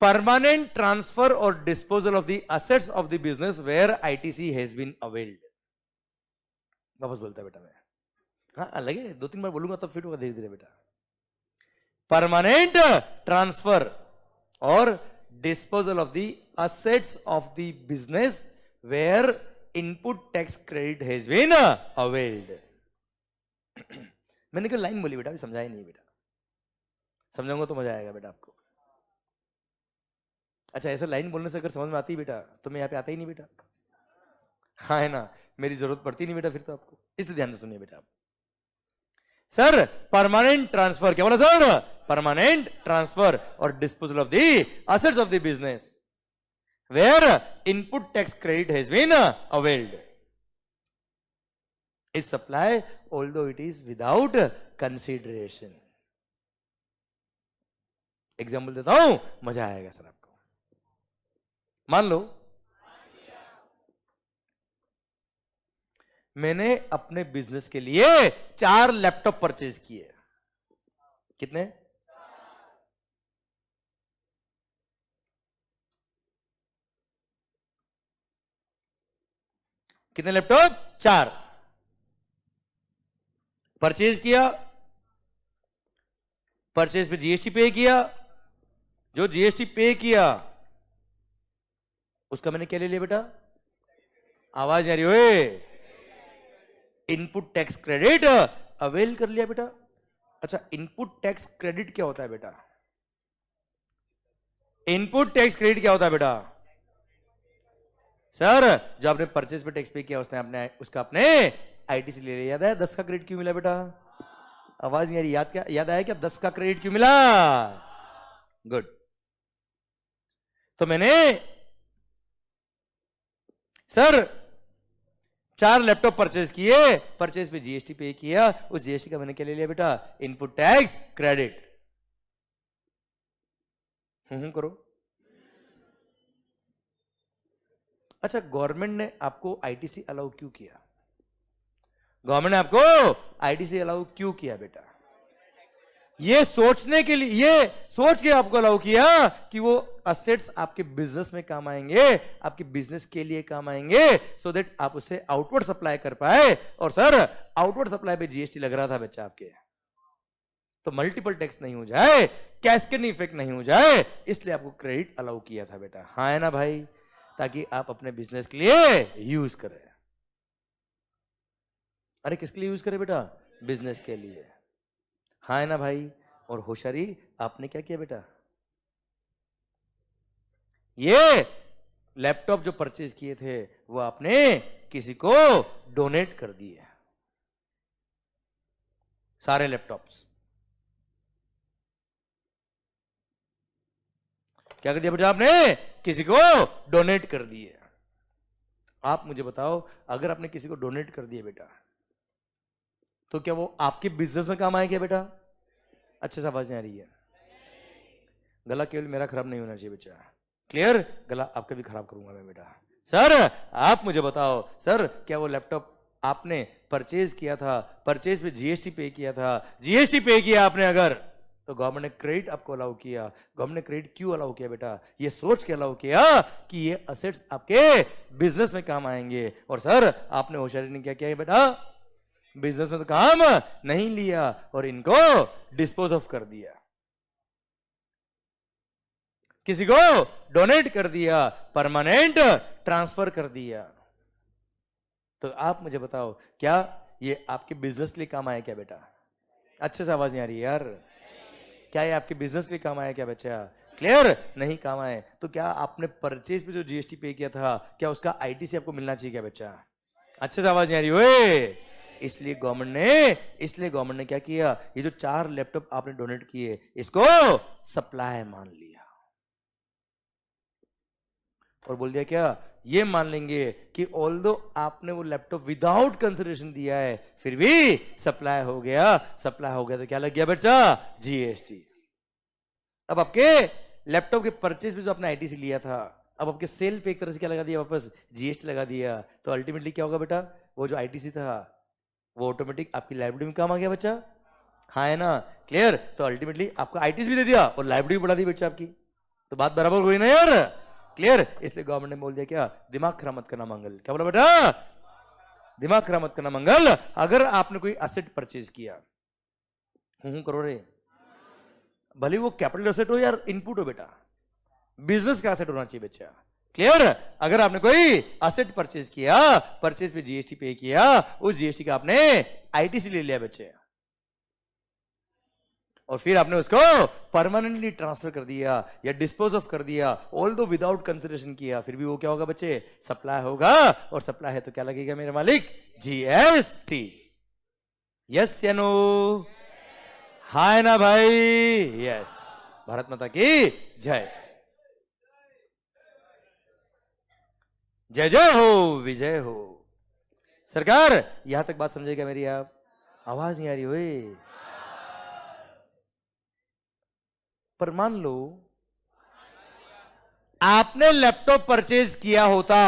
Speaker 1: permanent transfer or disposal of the assets of the business where ITC has been availed. वापस बोलता है बेटा मैं, हाँ अलग है, 2-3 बार बोलूंगा तब फिट होगा धीरे धीरे बेटा। Permanent transfer or disposal of the assets of the business where input tax credit has been availed. मैंने कोई लाइन बोली बेटा, अभी समझाई नहीं बेटा, समझाऊंगा तो मजा आएगा बेटा आपको। अच्छा ऐसा लाइन बोलने से अगर समझ में आती है बेटा तो मैं यहाँ पे आता ही नहीं बेटा, हाँ है ना, मेरी जरूरत पड़ती नहीं बेटा फिर तो आपको, इसलिए ध्यान से सुनिए बेटा आप। सर परमानेंट ट्रांसफर, क्या बोला sir? Permanent transfer or disposal of the assets of the business where input tax credit has been availed is supply although it is without consideration. Example देता हूं, मजा आएगा सर आपको। मान लो मैंने अपने बिजनेस के लिए 4 लैपटॉप परचेज किए। कितने? कितने लैपटॉप? 4 परचेज किया, परचेज पे जीएसटी पे किया, जो जीएसटी पे किया उसका मैंने क्या ले लिया बेटा? आवाज नहीं आ रही ओए, इनपुट टैक्स क्रेडिट अवेल कर लिया बेटा। अच्छा इनपुट टैक्स क्रेडिट क्या होता है बेटा? इनपुट टैक्स क्रेडिट क्या होता है बेटा? सर जो आपने परचेज पे टैक्स पे किया उसने आपने उसका अपने आईटीसी ले लिया। याद है 10 का क्रेडिट क्यों मिला बेटा? आवाज नहीं आ रही, याद क्या याद आया क्या? 10 का क्रेडिट क्यों मिला? गुड। तो मैंने सर 4 लैपटॉप परचेज किए, परचेज पे जीएसटी पे किया, उस जीएसटी का मैंने क्या ले लिया बेटा? Input tax credit. करो। अच्छा गवर्नमेंट ने आपको आईटीसी अलाउ क्यों किया? गवर्नमेंट ने आपको आईटीसी अलाउ क्यों किया बेटा? ये सोचने के लिए, ये सोच के आपको अलाउ किया कि वो असेट्स आपके बिजनेस में काम आएंगे, आपके बिजनेस के लिए काम आएंगे, सो दैट आप उसे आउटवर्ड सप्लाई कर पाए। और सर आउटवर्ड सप्लाई पे जीएसटी लग रहा था बच्चा आपके, तो मल्टीपल टैक्स नहीं हो जाए, कैस्केडिंग इफेक्ट नहीं हो जाए, इसलिए आपको क्रेडिट अलाउ किया था बेटा। हाँ है ना भाई, ताकि आप अपने बिजनेस के लिए यूज करें। अरे किसके लिए यूज करें बेटा? बिजनेस के लिए। हाँ है ना भाई। और होशियारी आपने क्या किया बेटा? ये लैपटॉप जो परचेज किए थे वो आपने किसी को डोनेट कर दिए, सारे लैपटॉप्स। क्या कर दिया बेटा आपने? किसी को डोनेट कर दिए। आप मुझे बताओ, अगर आपने किसी को डोनेट कर दिया बेटा तो क्या वो आपके बिजनेस में काम आएगा बेटा? अच्छे से आवाज नहीं आ रही है। गला केवल मेरा खराब नहीं होना चाहिए बेटा, क्लियर? गला आपका भी खराब करूंगा मैं बेटा। सर आप मुझे बताओ, सर क्या वो लैपटॉप आपने परचेज किया था, परचेज पे जीएसटी पे किया था, जीएसटी पे किया आपने अगर, तो गवर्नमेंट ने क्रेडिट आपको अलाउ किया। गवर्नमेंट ने क्रेडिट क्यों अलाउ किया बेटा? ये सोच के अलाउ किया कि ये असेट्स आपके बिजनेस में काम आएंगे। और सर आपने होशियारी ने क्या किया बेटा? बिजनेस में तो काम नहीं लिया और इनको डिस्पोज ऑफ कर दिया, किसी को डोनेट कर दिया, परमानेंट ट्रांसफर कर दिया। तो आप मुझे बताओ, क्या ये आपके बिजनेस के लिए काम आया क्या बेटा? अच्छे से आवाज नहीं आ रही यार। क्या ये आपके बिजनेस के लिए काम आया क्या बच्चा? क्लियर? नहीं काम आए। तो क्या आपने परचेज पे जो जीएसटी पे किया था, क्या उसका आईटीसी आपको मिलना चाहिए क्या बच्चा? अच्छे से आवाज नहीं आ रही ओए। इसलिए गवर्नमेंट ने क्या किया? ये जो 4 लैपटॉप आपने डोनेट किए इसको सप्लाई मान लिया और बोल दिया क्या? ये मान लेंगे कि ऑल्दो आपने वो लैपटॉप विदाउट कंसिडरेशन दिया है फिर भी सप्लाई हो गया। सप्लाई हो गया तो क्या लग गया बच्चा? जीएसटी। अब आपके लैपटॉप के परचेज पे जो आपने आईटीसी लिया था, अब आपके सेल पे एक तरह से क्या लगा दिया, वापस जीएसटी लगा दिया, तो अल्टीमेटली क्या होगा बेटा, वो जो आईटीसी था वो ऑटोमेटिक आपकी लाइबिलिटी में काम आ गया बच्चा। हाँ है ना, क्लियर। तो अल्टीमेटली आपका आईटीसी भी दे दिया और लाइबिलिटी भी बढ़ा दी बच्चा आपकी, तो बात बराबर हुई ना यार, क्लियर। इसलिए गवर्नमेंट ने बोल दिया क्या, दिमाग खराब मत करना मंगल। क्या बोला बेटा, दिमाग खराब मत करना मंगल। अगर आपने कोई असेट परचेज किया, करो रे, भले वो कैपिटल असेट हो यार इनपुट हो बेटा, बिजनेस का असेट होना चाहिए बच्चा, क्लियर। अगर आपने कोई असेट परचेज किया, परचेज पे जीएसटी पे किया, उस जीएसटी का आपने आईटीसी ले लिया बच्चे, और फिर आपने उसको परमानेंटली ट्रांसफर कर दिया या डिस्पोज ऑफ कर दिया, ऑल दो विदाउट कंसिडरेशन किया, फिर भी वो क्या होगा बच्चे, सप्लाई होगा। और सप्लाई है तो क्या लगेगा मेरे मालिक, जीएसटी। यस या नो, हाय ना भाई, यस। भारत माता की जय, जय जय हो, विजय हो। सरकार यहां तक बात समझेगा मेरी, आप आवाज नहीं आ रही हुई। पर मान लो आपने लैपटॉप परचेज किया होता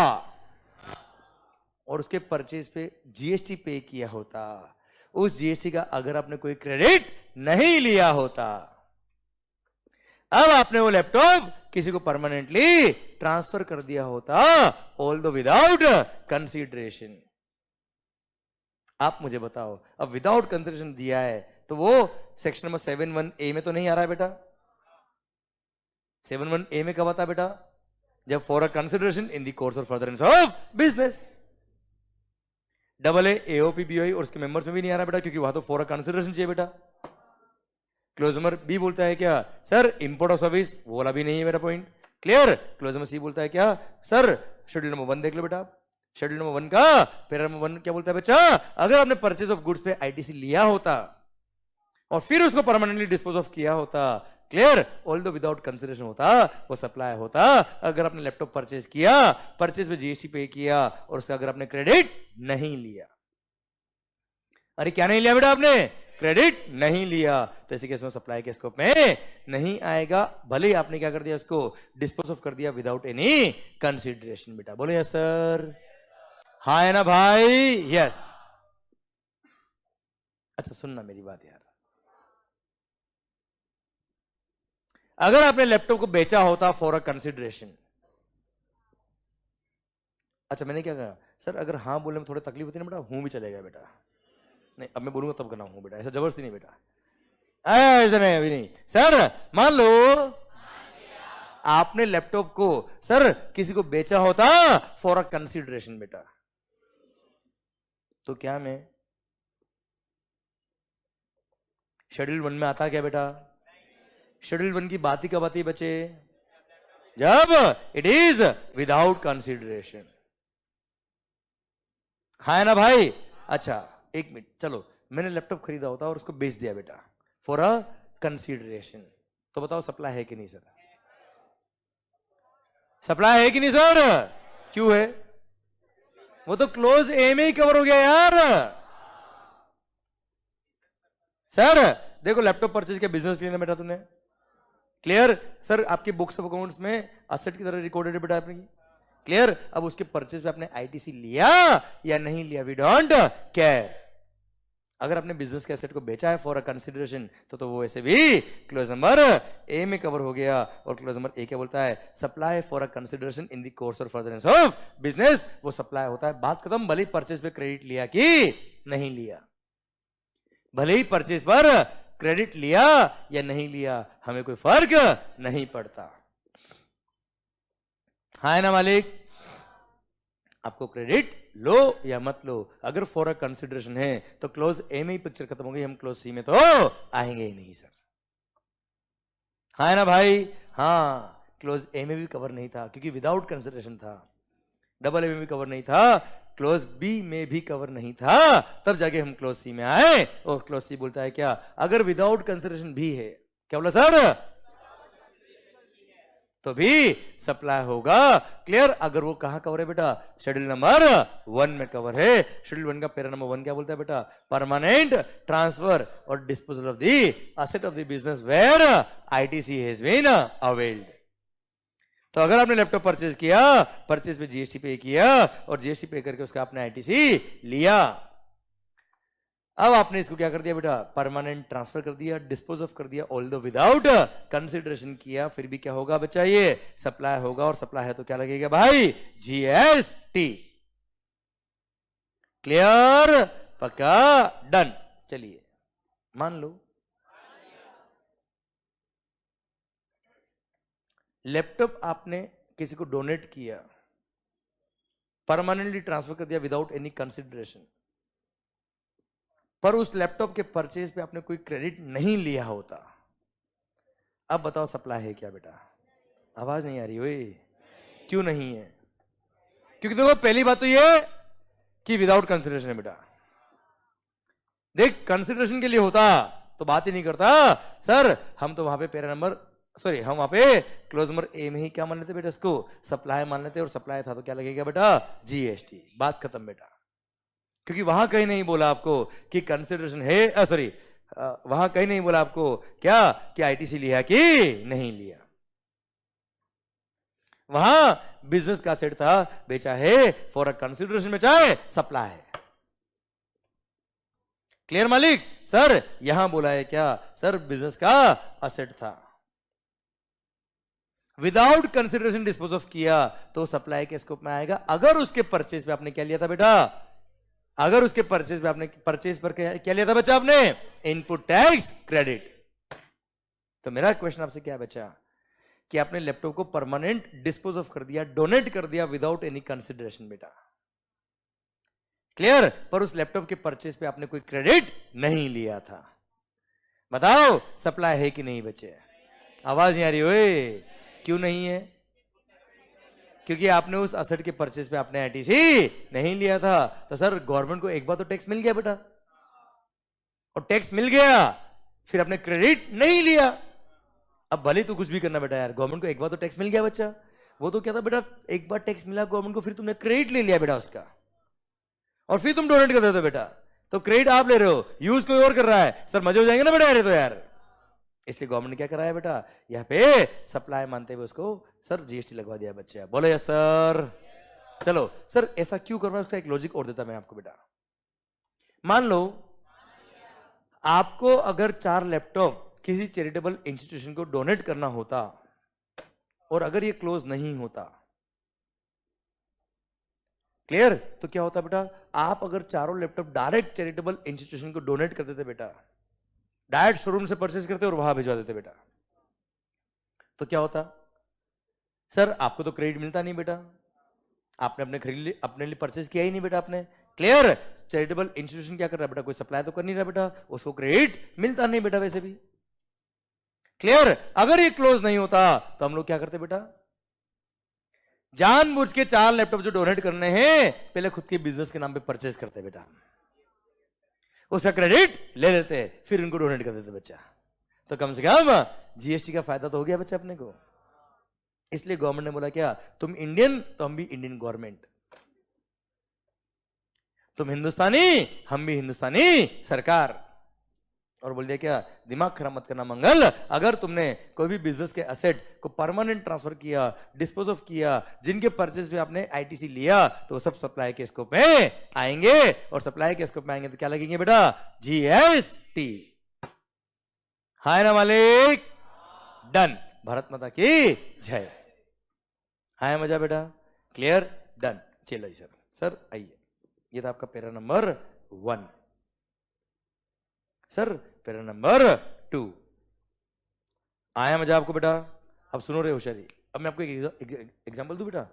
Speaker 1: और उसके परचेज पे जीएसटी पे किया होता, उस जीएसटी का अगर आपने कोई क्रेडिट नहीं लिया होता, अब आपने वो लैपटॉप किसी को परमानेंटली ट्रांसफर कर दिया होता, ऑल दो विदाउट कंसीडरेशन। आप मुझे बताओ, अब विदाउट कंसीडरेशन दिया है तो वो सेक्शन नंबर 7(1)(a) में तो नहीं आ रहा है बेटा। 7(1)(a) में कब आता है बेटा, जब for a consideration in the course or furtherance of business. AA AOP BOI और उसके मेंबर्स में भी नहीं आ रहा बेटा, क्योंकि वहां तो फॉर अ कंसिडरेशन चाहिए बेटा। क्लोज नंबर बी बोलता है क्या, सर इंपोर्ट ऑफ सर्विस, वो वाला भी नहीं है मेरा point, clear. Clause number C बोलता है क्या, सर शेड्यूल नंबर 1 देख लो बेटा, शेड्यूल नंबर 1 का पैरा नंबर 1 क्या बोलता है बच्चा, अगर आपने परचेज ऑफ गुड्स पे आईटीसी लिया होता और फिर उसको परमानेंटली डिस्पोज ऑफ किया होता, क्लियर, ऑल दो विदाउट कंसिडरेशन होता, वो सप्लाई होता। अगर आपने लैपटॉप परचेज किया, परचेज पे जीएसटी पे किया और उसका अगर आपने क्रेडिट नहीं लिया, अरे क्या नहीं लिया बेटा आपने, क्रेडिट नहीं लिया, तो ऐसे केस में सप्लाई के स्कोप में नहीं आएगा, भले ही आपने क्या कर दिया, उसको डिस्पोज ऑफ कर दिया विदाउट एनी कंसिडरेशन बेटा। बोलो यस सर, हाँ है ना भाई, यस। अच्छा सुनना मेरी बात यार, अगर आपने लैपटॉप को बेचा होता फॉर अ कंसिडरेशन, अच्छा मैंने क्या कहा सर, अगर हाँ बोलने में थोड़ी तकलीफ होती है ना बेटा, हूं भी चलेगा बेटा, नहीं अब मैं बोलूंगा तब करना हूं बेटा, ऐसा जबरदस्ती नहीं बेटा, ऐसा नहीं अभी नहीं। सर मान लो आपने लैपटॉप को सर किसी को बेचा होता फॉर अ कंसिडरेशन बेटा, तो क्या मैं शेड्यूल 1 में आता क्या बेटा, शेड्यूल 1 की बात ही कब आती बच्चे, जब इट इज विदाउट कंसिडरेशन, है ना भाई। अच्छा एक मिनट, चलो मैंने लैपटॉप खरीदा होता और उसको बेच दिया बेटा फॉर अ कंसिडरेशन, तो बताओ सप्लाई है कि नहीं सर, सप्लाई है कि नहीं सर, क्यों है, वो तो क्लोज ए में ही कवर हो गया यार। सर देखो लैपटॉप परचेज के बिजनेस लेना बेटा तूने, क्लियर। सर आपके बुक्स ऑफ अकाउंट्स में असेट की तरह रिकॉर्डेड है बेटा आपने, क्लियर। अब उसके परचेज पे आपने आईटीसी लिया या नहीं लिया, वी डोंट केयर। अगर आपने बिजनेस के एसेट को बेचा है फॉर अ कंसिडरेशन, तो वो ऐसे भी क्लोज नंबर ए में कवर हो गया। और क्लोज नंबर ए क्या बोलता है, supply for a consideration in the course or furtherance of business, वो सप्लाई होता है, बात खत्म। भले ही परचेज पे क्रेडिट लिया कि नहीं लिया, भले ही परचेज पर क्रेडिट लिया या नहीं लिया, हमें कोई फर्क नहीं पड़ता, हाँ ना मालिक। आपको क्रेडिट लो या मत लो, अगर फॉर अ कंसिडरेशन है तो क्लोज ए में ही पिक्चर खत्म हो गई, हम क्लोज सी में तो आएंगे ही नहीं सर, हाँ ना भाई। हाँ क्लोज ए में भी कवर नहीं था क्योंकि विदाउट कंसिडरेशन था, डबल ए में भी कवर नहीं था, क्लोज बी में भी कवर नहीं था, तब जाके हम क्लोज सी में आए। और क्लोज सी बोलता है क्या, अगर विदाउट कंसिडरेशन भी है, क्या बोला सर, तो भी सप्लाई होगा। क्लियर? अगर वो कहां कवर है बेटा? शेड्यूल नंबर 1 में कवर है। शेड्यूल 1 का पैरा नंबर 1 क्या बोलता है बेटा? Permanent transfer or disposal of the asset of the business where ITC has been availed. तो अगर आपने लैपटॉप परचेज किया, परचेज पे जीएसटी पे किया और जीएसटी पे करके उसका आपने आईटीसी लिया, अब आपने इसको क्या कर दिया बेटा? परमानेंट ट्रांसफर कर दिया, डिस्पोज ऑफ कर दिया, ऑल दो विदाउट कंसिडरेशन किया, फिर भी क्या होगा बच्चा? ये सप्लाई होगा। और सप्लाई है तो क्या लगेगा भाई? जीएसटी। क्लियर? पक्का? डन। चलिए मान लो लैपटॉप आपने किसी को डोनेट किया, परमानेंटली ट्रांसफर कर दिया विदाउट एनी कंसिडरेशन, पर उस लैपटॉप के परचेज पे आपने कोई क्रेडिट नहीं लिया होता। अब बताओ सप्लाई है क्या बेटा? आवाज नहीं आ रही? ओए क्यों नहीं है? क्योंकि देखो पहली बात तो ये कि विदाउट कंसिडरेशन है बेटा। देख कंसिडरेशन के लिए होता तो बात ही नहीं करता। सर हम तो वहां पे पैरा नंबर हम वहां पे क्लोज नंबर ए में ही क्या मान लेते बेटा? इसको सप्लाई मान लेते, और सप्लाई था तो क्या लगेगा बेटा? जीएसटी। बात खत्म बेटा। क्योंकि वहां कहीं नहीं बोला आपको कि कंसिडरेशन है, वहां कहीं नहीं बोला आपको क्या कि आईटीसी लिया कि नहीं लिया। वहां बिजनेस का सेट था, बेचा है फॉर अ कंसिडरेशन, बेचा है, सप्लाई है। क्लियर मालिक? सर यहां बोला है क्या? सर बिजनेस का असेट था, विदाउट कंसिडरेशन डिस्पोज ऑफ किया तो सप्लाई के स्कोप में आएगा। अगर उसके परचेज पे आपने क्या लिया था बेटा? अगर उसके परचेज पे आपने परचेज पर क्या लिया था बच्चा? आपने इनपुट टैक्स क्रेडिट। तो मेरा क्वेश्चन आपसे क्या है बच्चा? कि आपने लैपटॉप को परमानेंट डिस्पोज ऑफ कर दिया, डोनेट कर दिया विदाउट एनी कंसिडरेशन बेटा। क्लियर? पर उस लैपटॉप के परचेज पे आपने कोई क्रेडिट नहीं लिया था। बताओ सप्लाई है कि नहीं बच्चे? आवाज नहीं आ रही? ओए क्यों नहीं है? क्योंकि आपने उस असेट के परचेज पे आपने आईटीसी नहीं लिया था। तो सर गवर्नमेंट को एक बार तो टैक्स मिल गया बेटा, और टैक्स मिल गया फिर आपने क्रेडिट नहीं लिया। अब भले तू कुछ भी करना बेटा यार, गवर्नमेंट को एक बार तो टैक्स मिल गया बच्चा। वो तो क्या था बेटा? एक बार टैक्स मिला गवर्नमेंट को, फिर तुमने क्रेडिट ले लिया बेटा उसका, और फिर तुम डोनेट कर देते हो बेटा। तो क्रेडिट आप ले रहे हो, यूज कोई और कर रहा है। सर मजे हो जाएंगे ना बेटा यार, तो यार इसलिए गवर्नमेंट ने क्या कराया बेटा? यहाँ पे सप्लाई मानते हुए उसको सर जीएसटी लगवा दिया बच्चे। बोलो यस सर। चलो सर ऐसा क्यों करना है उसका एक लॉजिक और देता मैं आपको बेटा। मान लो आपको अगर 4 लैपटॉप किसी चैरिटेबल इंस्टीट्यूशन को डोनेट करना होता, और अगर ये क्लोज नहीं होता, क्लियर? तो क्या होता बेटा? आप अगर चारों लैपटॉप डायरेक्ट चैरिटेबल इंस्टीट्यूशन को डोनेट कर देते बेटा, डायरेक्ट शोरूम से परचेज करते और वहां भिजवा देते बेटा, तो क्या होता? सर आपको तो क्रेडिट मिलता नहीं बेटा, आपने अपने लिए परचेज किया ही नहीं बेटा आपने। क्लियर? चैरिटेबल इंस्टीट्यूशन क्या कर रहा है बेटा? कोई सप्लाई तो कर नहीं रहा बेटा, उसको क्रेडिट मिलता नहीं बेटा वैसे भी। क्लियर? अगर ये क्लोज नहीं होता तो हम लोग क्या करते बेटा? जानबूझ के 4 लैपटॉप जो डोनेट करने हैं पहले खुद के बिजनेस के नाम पे परचेज करते बेटा, उसका क्रेडिट ले लेते, फिर उनको डोनेट कर देते बच्चा। तो कम से कम जीएसटी का फायदा तो हो गया बच्चा अपने को। इसलिए गवर्नमेंट ने बोला क्या? तुम इंडियन तो हम भी इंडियन गवर्नमेंट, तुम हिंदुस्तानी हम भी हिंदुस्तानी सरकार। और बोल दिया क्या? दिमाग खराब मत करना मंगल। अगर तुमने कोई भी बिजनेस के एसेट को परमानेंट ट्रांसफर किया, डिस्पोज ऑफ किया, जिनके परचेज पे आपने आईटीसी लिया, तो सब सप्लाई के स्कोप में आएंगे, और सप्लाई के स्कोप में आएंगे तो क्या लगेंगे बेटा? जीएसटी। हाय ना मालिक? डन। भारत माता की जय। हाय मजा बेटा? क्लियर? डन। चलो सर, सर आइए, ये था आपका para number 1। Sir para number 2 आया मजा आपको बेटा? अब सुनो रे होशियारी। अब मैं आपको एक एग्जांपल दूं बेटा,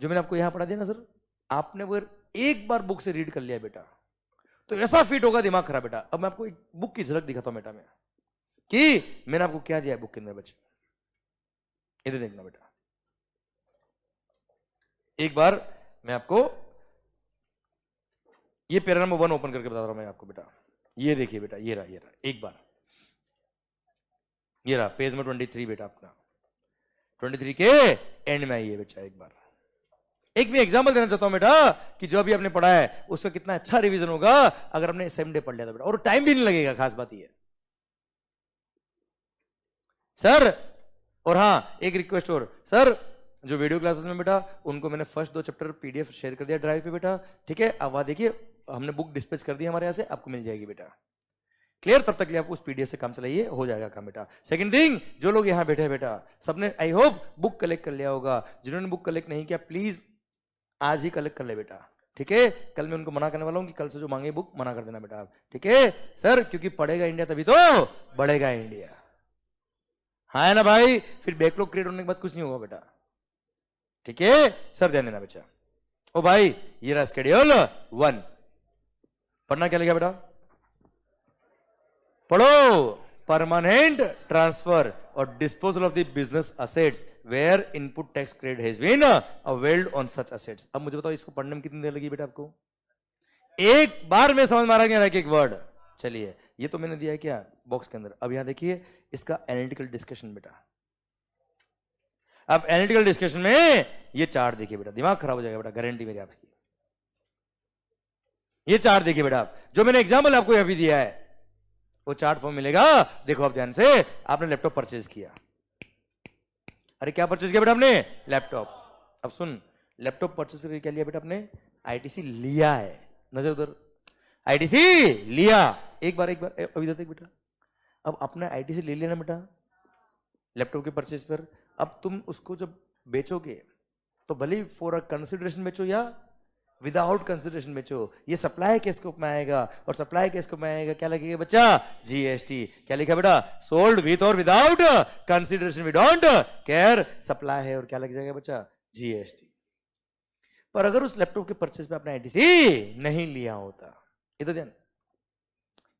Speaker 1: जो मैंने आपको यहां पढ़ा दिया ना सर, आपने वो एक बार बुक से रीड कर लिया बेटा तो ऐसा फिट होगा दिमाग खराब बेटा। अब मैं आपको एक बुक की झलक दिखाता हूं बेटा मैं, कि मैंने आपको क्या दिया है बुक के अंदर बच्चे। इधर देखना बेटा, एक बार मैं आपको ये पैरा नंबर 1 ओपन करके बता रहा हूं मैं आपको बेटा। ये देखिए बेटा, ये रहा एक बार, ये रहा पेज में 23 बेटा अपना। 23 के एंड में आइए बच्चा। एक बार एक भी एग्जांपल देना चाहता हूं बेटा कि जो अभी आपने पढ़ा है उसका कितना अच्छा रिवीजन होगा अगर हमने सेम डे पढ़ लिया था बेटा, और टाइम भी नहीं लगेगा, खास बात ये सर। और हाँ एक रिक्वेस्ट और सर, जो वीडियो क्लासेस में बेटा उनको मैंने फर्स्ट 2 चैप्टर पीडीएफ शेयर कर दिया ड्राइव पे बेटा, ठीक है। अब वहां देखिए हमने बुक डिस्पैच कर दी हमारे यहाँ से, आपको मिल जाएगी बेटा, क्लियर। तब तक लिए आप उस पीडीएफ से काम चलाइए, हो जाएगा काम बेटा। सेकंड थिंग, जो लोग यहाँ बैठे हैं बेटा सबने आई होप बुक कलेक्ट कर लिया होगा। जिन्होंने बुक कलेक्ट नहीं किया प्लीज आज ही कलेक्ट कर ले बेटा, ठीक है। कल मैं उनको मना करने वाला हूँ कि कल से जो मांगे बुक मना कर देना बेटा आप, ठीक है सर, क्योंकि पढ़ेगा इंडिया तभी तो बढ़ेगा इंडिया, हाँ है ना भाई। फिर बैकलॉग क्रिएट होने के बाद कुछ नहीं होगा बेटा, ठीक है सर, ध्यान देना बच्चा। ओ भाई ये रहा शेड्यूल 1, पढ़ना क्या लगा बेटा, पढ़ो। Permanent transfer or disposal of the business assets where input tax credit has been availed on such assets. अब मुझे बताओ इसको पढ़ने में कितनी देर लगी बेटा आपको, एक बार में समझ में आ रहा है एक वर्ड। चलिए ये तो मैंने दिया है क्या बॉक्स के अंदर। अब यहां देखिए इसका एनालिटिकल डिस्कशन बेटा। अब एनालिटिकल डिस्कशन में ये चार्ट देखिए बेटा, दिमाग खराब हो जाएगा बेटा, गारंटी मेरी आपकी। ये चार्ट देखिए बेटा आप, जो मैंने एग्जाम्पल आपको अभी दिया है वो चार्ट फॉर्म मिलेगा। देखो आप ध्यान से, आपने लैपटॉप परचेज किया, अरे क्या परचेज किया बेटा आपने, लैपटॉप। अब सुन, लैपटॉप परचेज करके क्या लिया बेटा आपने, आईटीसी लिया है, नजर उधर, आईटीसी लिया। एक बार अभी देख बेटा, अब अपने आईटीसी ले लिया ना बेटा लैपटॉप के परचेज पर। अब तुम उसको जब बेचोगे तो भले ही फॉर अ कंसिडरेशन बेचो या विदाउट कंसिडरेशन बेचो, ये सप्लाई के स्कोप में आएगा, और सप्लाई के स्कोप में आएगा क्या लगेगा बच्चा, जीएसटी। क्या लिखा बेटा, sold with or without consideration, we don't care, supply है और क्या लग जाएगा बच्चा, जीएसटी। पर अगर उस लैपटॉप के परचेज पे आपने आईटीसी नहीं लिया होता, इधर ध्यान,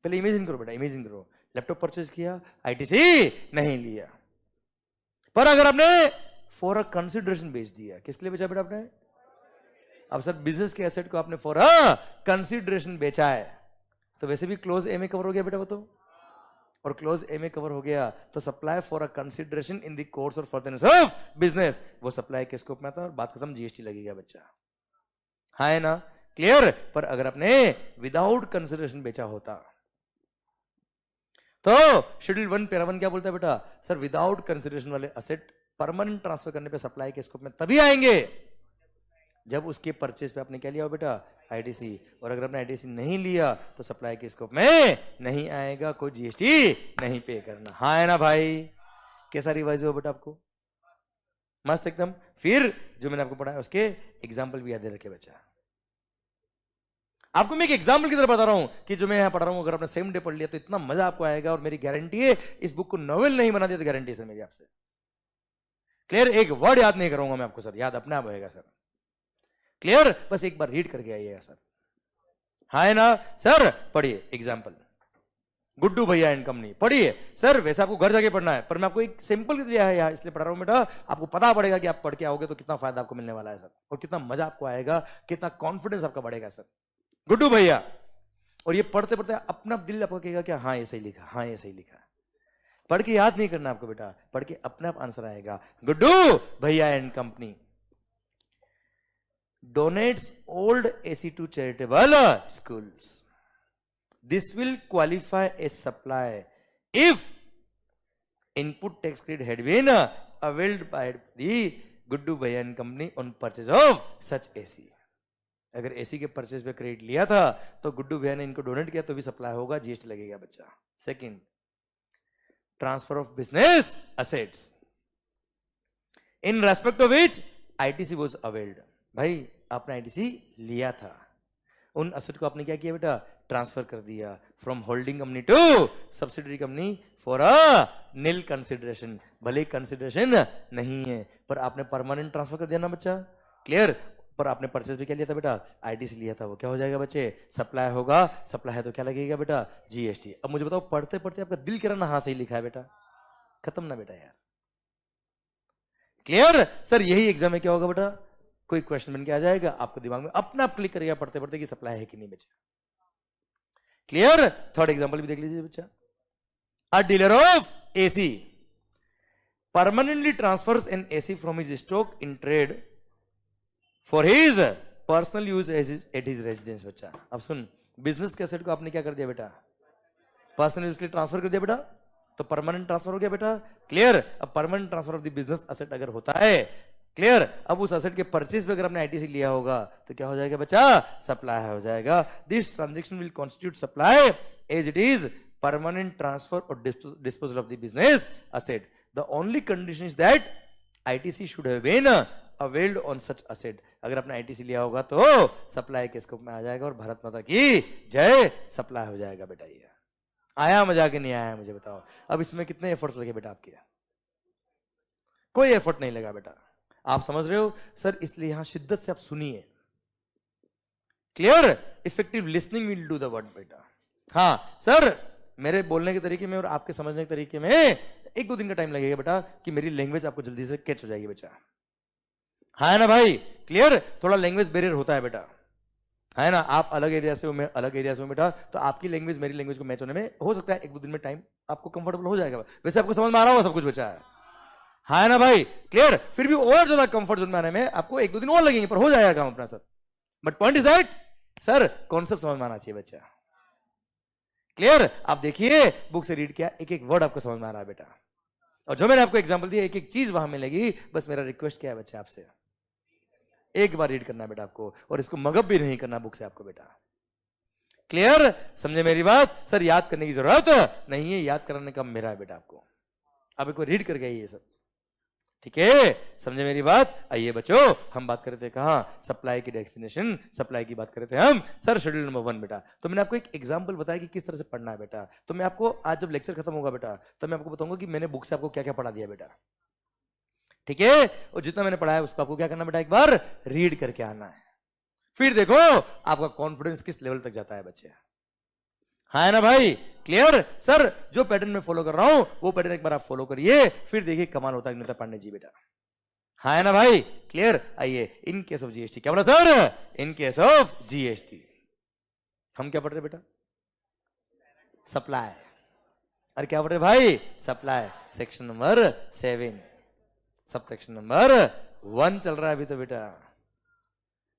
Speaker 1: पहले इमेजिन करो बेटा, इमेजिन करो लैपटॉप परचेज किया, आईटीसी नहीं लिया, पर अगर आपने फॉर अ कंसिडरेशन बेच दिया, किसके लिए बेचा बेटा आपने, अब सर बिजनेस के एसेट को आपने फॉर अ कंसिडरेशन बेचा है, तो वैसे भी क्लोज ए में कवर हो गया बेटा वो तो, और क्लोज ए में कवर हो गया तो supply for a consideration in the course और फर्दरनेस ऑफ बिजनेस, वो सप्लाई के स्कोप में आता है और बात खत्म, जीएसटी लगेगा बच्चा, हाँ है ना, क्लियर। पर अगर आपने विदाउट कंसिडरेशन बेचा होता तो शेड्यूल 1 पैरा 1 क्या बोलता है बेटा, सर विदाउट कंसिडरेशन वाले असेट परमानेंट ट्रांसफर करने पे सप्लाई के स्कोप में तभी आएंगे जब उसके परचेज पे आपने क्या लिया हो बेटा, आईटीसी, और अगर आपने आईटीसी नहीं लिया तो सप्लाई के स्कोप में नहीं आएगा, कोई जीएसटी नहीं पे करना, हाँ है ना भाई। कैसा रिवाइज हो बेटा आपको, मस्त एकदम। फिर जो मैंने आपको पढ़ाया उसके एग्जाम्पल भी याद दे रखे बच्चा, आपको मैं एक एग्जाम्पल की तरह बता रहा हूं कि जो मैं यहां पढ़ रहा हूं अगर आपने सेम डे पढ़ लिया तो इतना मजा आपको आएगा, और मेरी गारंटी है इस बुक को नॉवेल नहीं बना दिया तो गारंटी है मेरी आपसे, क्लियर। एक वर्ड याद नहीं करूंगा मैं आपको सर, याद अपने आप होएगा सर, क्लियर। बस एक बार रीड करके आइएगा सर, हाँ है ना सर। पढ़िए एग्जाम्पल, गुड्डू भैया एंड कंपनी, पढ़िए सर। वैसे आपको घर जाके पढ़ना है, पर मैं आपको एक सिंपल दिया है यहाँ इसलिए पढ़ा रहा हूं बेटा, आपको पता पड़ेगा कि आप पढ़ के आओगे तो कितना फायदा आपको मिलने वाला है सर, और कितना मजा आपको आएगा, कितना कॉन्फिडेंस आपका बढ़ेगा सर, गुड्डू भैया। और ये पढ़ते पढ़ते अपना दिल आपको कहेगा क्या, हाँ ये सही लिखा, हाँ ये सही लिखा। पढ़ के याद नहीं करना आपको बेटा, पढ़ के अपने आप आंसर आएगा। गुड्डू भैया and company donates old AC to charitable schools. This will qualify as supply if input tax credit had been availed by the Guddu Bhaiya and company on purchase of such AC. अगर AC के purchase पे credit लिया था तो गुड्डू भैया ने इनको donate किया तो भी सप्लाई होगा, जीएसटी लगेगा बच्चा। Second, transfer of business assets in respect of which ITC was availed. भाई आपने आईटीसी लिया था, उन असेट को आपने क्या किया बेटा, ट्रांसफर कर दिया from holding company to subsidiary company for a nil consideration. भले कंसिडरेशन नहीं है पर आपने परमानेंट ट्रांसफर कर दिया ना बच्चा, क्लियर। पर आपने परचेज भी क्या लिया था बेटा, आईटीसी लिया था, वो क्या हो जाएगा बच्चे, सप्लाई होगा, सप्लाई है तो क्या लगेगा बेटा, जीएसटी। अब मुझे बताओ पढ़ते पढ़ते आपका दिल कह रहा ना हाँ सही लिखा है बेटा, खत्म ना बेटा यार, क्लियर। सर यही एग्जाम में क्या होगा बेटा, कोई क्वेश्चन बन के आ जाएगा आपको दिमाग में, अपना आप क्लिक करेगा पढ़ते पढ़ते कि सप्लाई है कि नहीं बच्चा, क्लियर। थर्ड एग्जांपल भी देख लीजिए बच्चा, a dealer of AC permanently transfers an AC from his stock in trade for his personal use at his residence. बच्चा अब सुन, बिजनेस के एसेट को आपने क्या कर दिया बेटा, पर्सनल यूज के लिए ट्रांसफर कर दिया बेटा, तो परमानेंट ट्रांसफर हो गया बेटा। क्लियर। अब permanent transfer of the business asset अगर होता है, क्लियर, अब उस एसेट के परचेज पे अगर आपने आईटीसी लिया होगा तो क्या हो जाएगा बच्चा, सप्लाई हो जाएगा। This transaction will constitute supply as it is permanent transfer or disposal of the business asset. The only condition is that ITC should have been availed on such asset. अगर आपने आईटीसी लिया होगा तो सप्लाई के scope में आ जाएगा और भारत माता की जय, सप्लाई हो जाएगा बेटा। ये आया मजा के नहीं आया मुझे बताओ। अब इसमें कितने एफर्ट्स लगे बेटा आपके, कोई एफर्ट नहीं लगा बेटा। आप समझ रहे हो सर, इसलिए यहां शिद्दत से आप सुनिए। Clear. Effective listening will do the work बेटा। हाँ सर, मेरे बोलने के तरीके में और आपके समझने के तरीके में 1-2 दिन का टाइम लगेगा बेटा कि मेरी लैंग्वेज आपको जल्दी से कैच हो जाएगी बच्चा। हाँ ना भाई, क्लियर। थोड़ा लैंग्वेज बैरियर होता है बेटा, है ना। आप अलग एरिया से हो, मैं अलग एरिया से हूं बेटा, तो आपकी लैंग्वेज मेरी लैंग्वेज को मैच होने में हो सकता है 1-2 दिन में टाइम आपको कंफर्टेबल हो जाएगा। वैसे आपको समझ में आ रहा होगा सब कुछ बच्चा है, हाँ ना भाई, क्लियर। फिर भी और ज्यादा कंफर्ट जोन में आने में आपको 1-2 दिन और लगेंगे, पर हो जाएगा काम अपना sir. But point is that sir, concept समझ में आना चाहिए बच्चा। क्लियर। आप देखिए बुक से रीड किया, एक एक वर्ड आपको समझ में आ रहा है बेटा, और जो मैंने आपको एग्जांपल दिया एक एक चीज वहां मिलेगी। बस मेरा रिक्वेस्ट क्या है बच्चा आपसे, एक बार रीड करना है बेटा आपको, और इसको मगब भी नहीं करना बुक से आपको बेटा। क्लियर, समझे मेरी बात सर। याद करने की जरूरत नहीं है, याद कराने का मेरा है बेटा आपको। अब एक बार रीड करके आइए सब, ठीक है, समझे मेरी बात। आइए बच्चों, हम बात करते हैं कहां, सप्लाई की डेफिनेशन, सप्लाई की बात करते हैं हम सर। शेड्यूल नंबर 1 बेटा, तो मैंने आपको एक एग्जांपल बताया कि किस तरह से पढ़ना है बेटा। तो मैं आपको आज जब लेक्चर खत्म होगा बेटा, तो मैं आपको बताऊंगा कि मैंने बुक से आपको क्या क्या पढ़ा दिया बेटा, ठीक है। और जितना मैंने पढ़ा है उसको आपको क्या करना बेटा, एक बार रीड करके आना है। फिर देखो आपका कॉन्फिडेंस किस लेवल तक जाता है बच्चे, हाँ ना भाई। क्लियर सर, जो पैटर्न में फॉलो कर रहा हूं वो पैटर्न एक बार आप फॉलो करिए, फिर देखिए कमाल होता है नेता पांडे जी बेटा, हाँ ना भाई। क्लियर। आइए, इन केस ऑफ जीएसटी क्या बोला sir, in case of GST हम क्या पढ़ रहे बेटा, सप्लाई। अरे क्या पढ़ रहे भाई, supply. Section number 7 sub section number 1 चल रहा है अभी तो बेटा।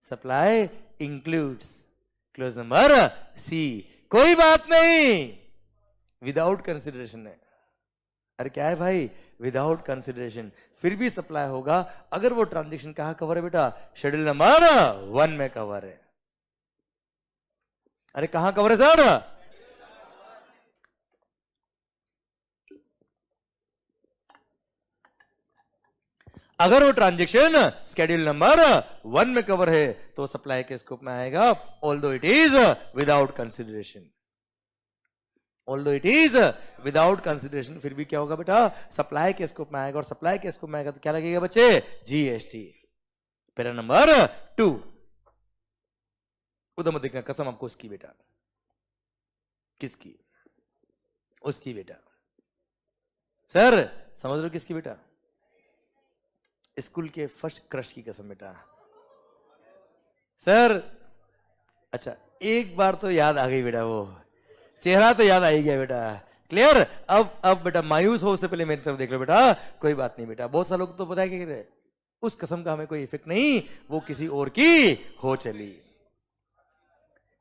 Speaker 1: Supply includes, clause number C, कोई बात नहीं, विदाउट कंसिडरेशन है। अरे क्या है भाई, विदाउट कंसिडरेशन, फिर भी सप्लाई होगा अगर वो ट्रांजेक्शन कहां कवर है बेटा, शेड्यूल नंबर 1 में कवर है। अरे कहां कवर है सर, अगर वो ट्रांजेक्शन शेड्यूल नंबर 1 में कवर है तो सप्लाई के स्कोप में आएगा, although it is without consideration, although it is without consideration. फिर भी क्या होगा बेटा, सप्लाई के स्कोप में आएगा, और सप्लाई के स्कोप में आएगा तो क्या लगेगा बच्चे, जीएसटी। पैरा नंबर 2, उधर मत देखना, कसम आपको उसकी बेटा, किसकी, उसकी बेटा सर, समझ लो किसकी बेटा, स्कूल के फर्स्ट क्रश की कसम बेटा सर। अच्छा एक बार तो याद आ गई बेटा, वो चेहरा तो याद आ ही गया बेटा। क्लियर। अब बेटा मायूस हो उससे पहले मेरी तरफ देख लो बेटा, कोई बात नहीं बेटा। बहुत सारे लोग तो पता है क्या, उस कसम का हमें कोई इफेक्ट नहीं, वो किसी और की हो चली।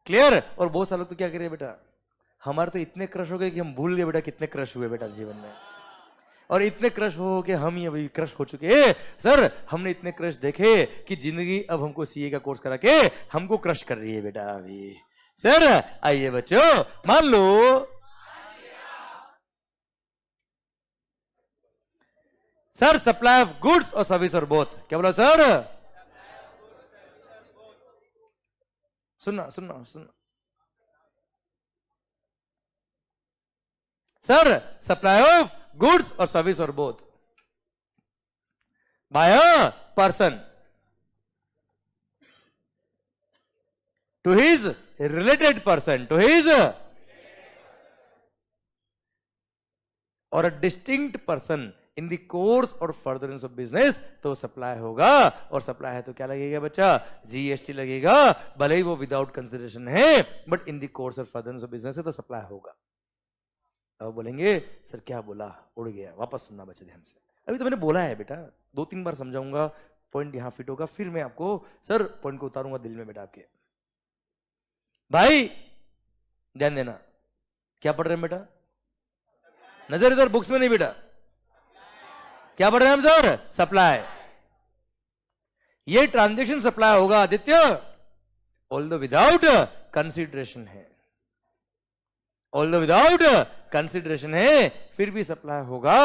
Speaker 1: क्लियर। और बहुत सारे लोग तो क्या करे बेटा, हमारे तो इतने क्रश हो गए कि हम भूल गए बेटा कितने क्रश हुए बेटा जीवन में, और इतने क्रश हो के हम ही अभी क्रश हो चुके हैं सर। हमने इतने क्रश देखे कि जिंदगी अब हमको सीए का कोर्स करा के हमको क्रश कर रही है बेटा अभी सर। आइए बच्चों, मान लो सर सप्लाई ऑफ गुड्स और सर्विस और बोथ, क्या बोला सर, सुनना सुनना सुनना सर, सप्लाई ऑफ गुड्स और सर्विस और both by a person to his related person, to his or a distinct person in the course or furtherance of business, तो सप्लाई होगा। और सप्लाई है तो क्या लगेगा बच्चा, जीएसटी लगेगा। भले ही वो विदाउट कंसिडरेशन है, but in the course or furtherance of business है तो सप्लाई होगा। अब बोलेंगे सर क्या बोला, उड़ गया, वापस सुनना बच्चे ध्यान से। अभी तो मैंने बोला है बेटा, 2-3 बार समझाऊंगा, पॉइंट यहां फिट होगा, फिर मैं आपको सर पॉइंट को उतारूंगा दिल में बेटा आपके। भाई ध्यान देना, क्या पढ़ रहे हैं बेटा? नजर इधर बुक्स में नहीं बेटा, क्या पढ़ रहे हैं हम सर? सप्लाई। ये ट्रांजेक्शन सप्लाई होगा आदित्य, ऑल्दो विदाउट कंसीडरेशन है, ऑल्दो विदाउट कंसीडरेशन है, फिर भी सप्लाई होगा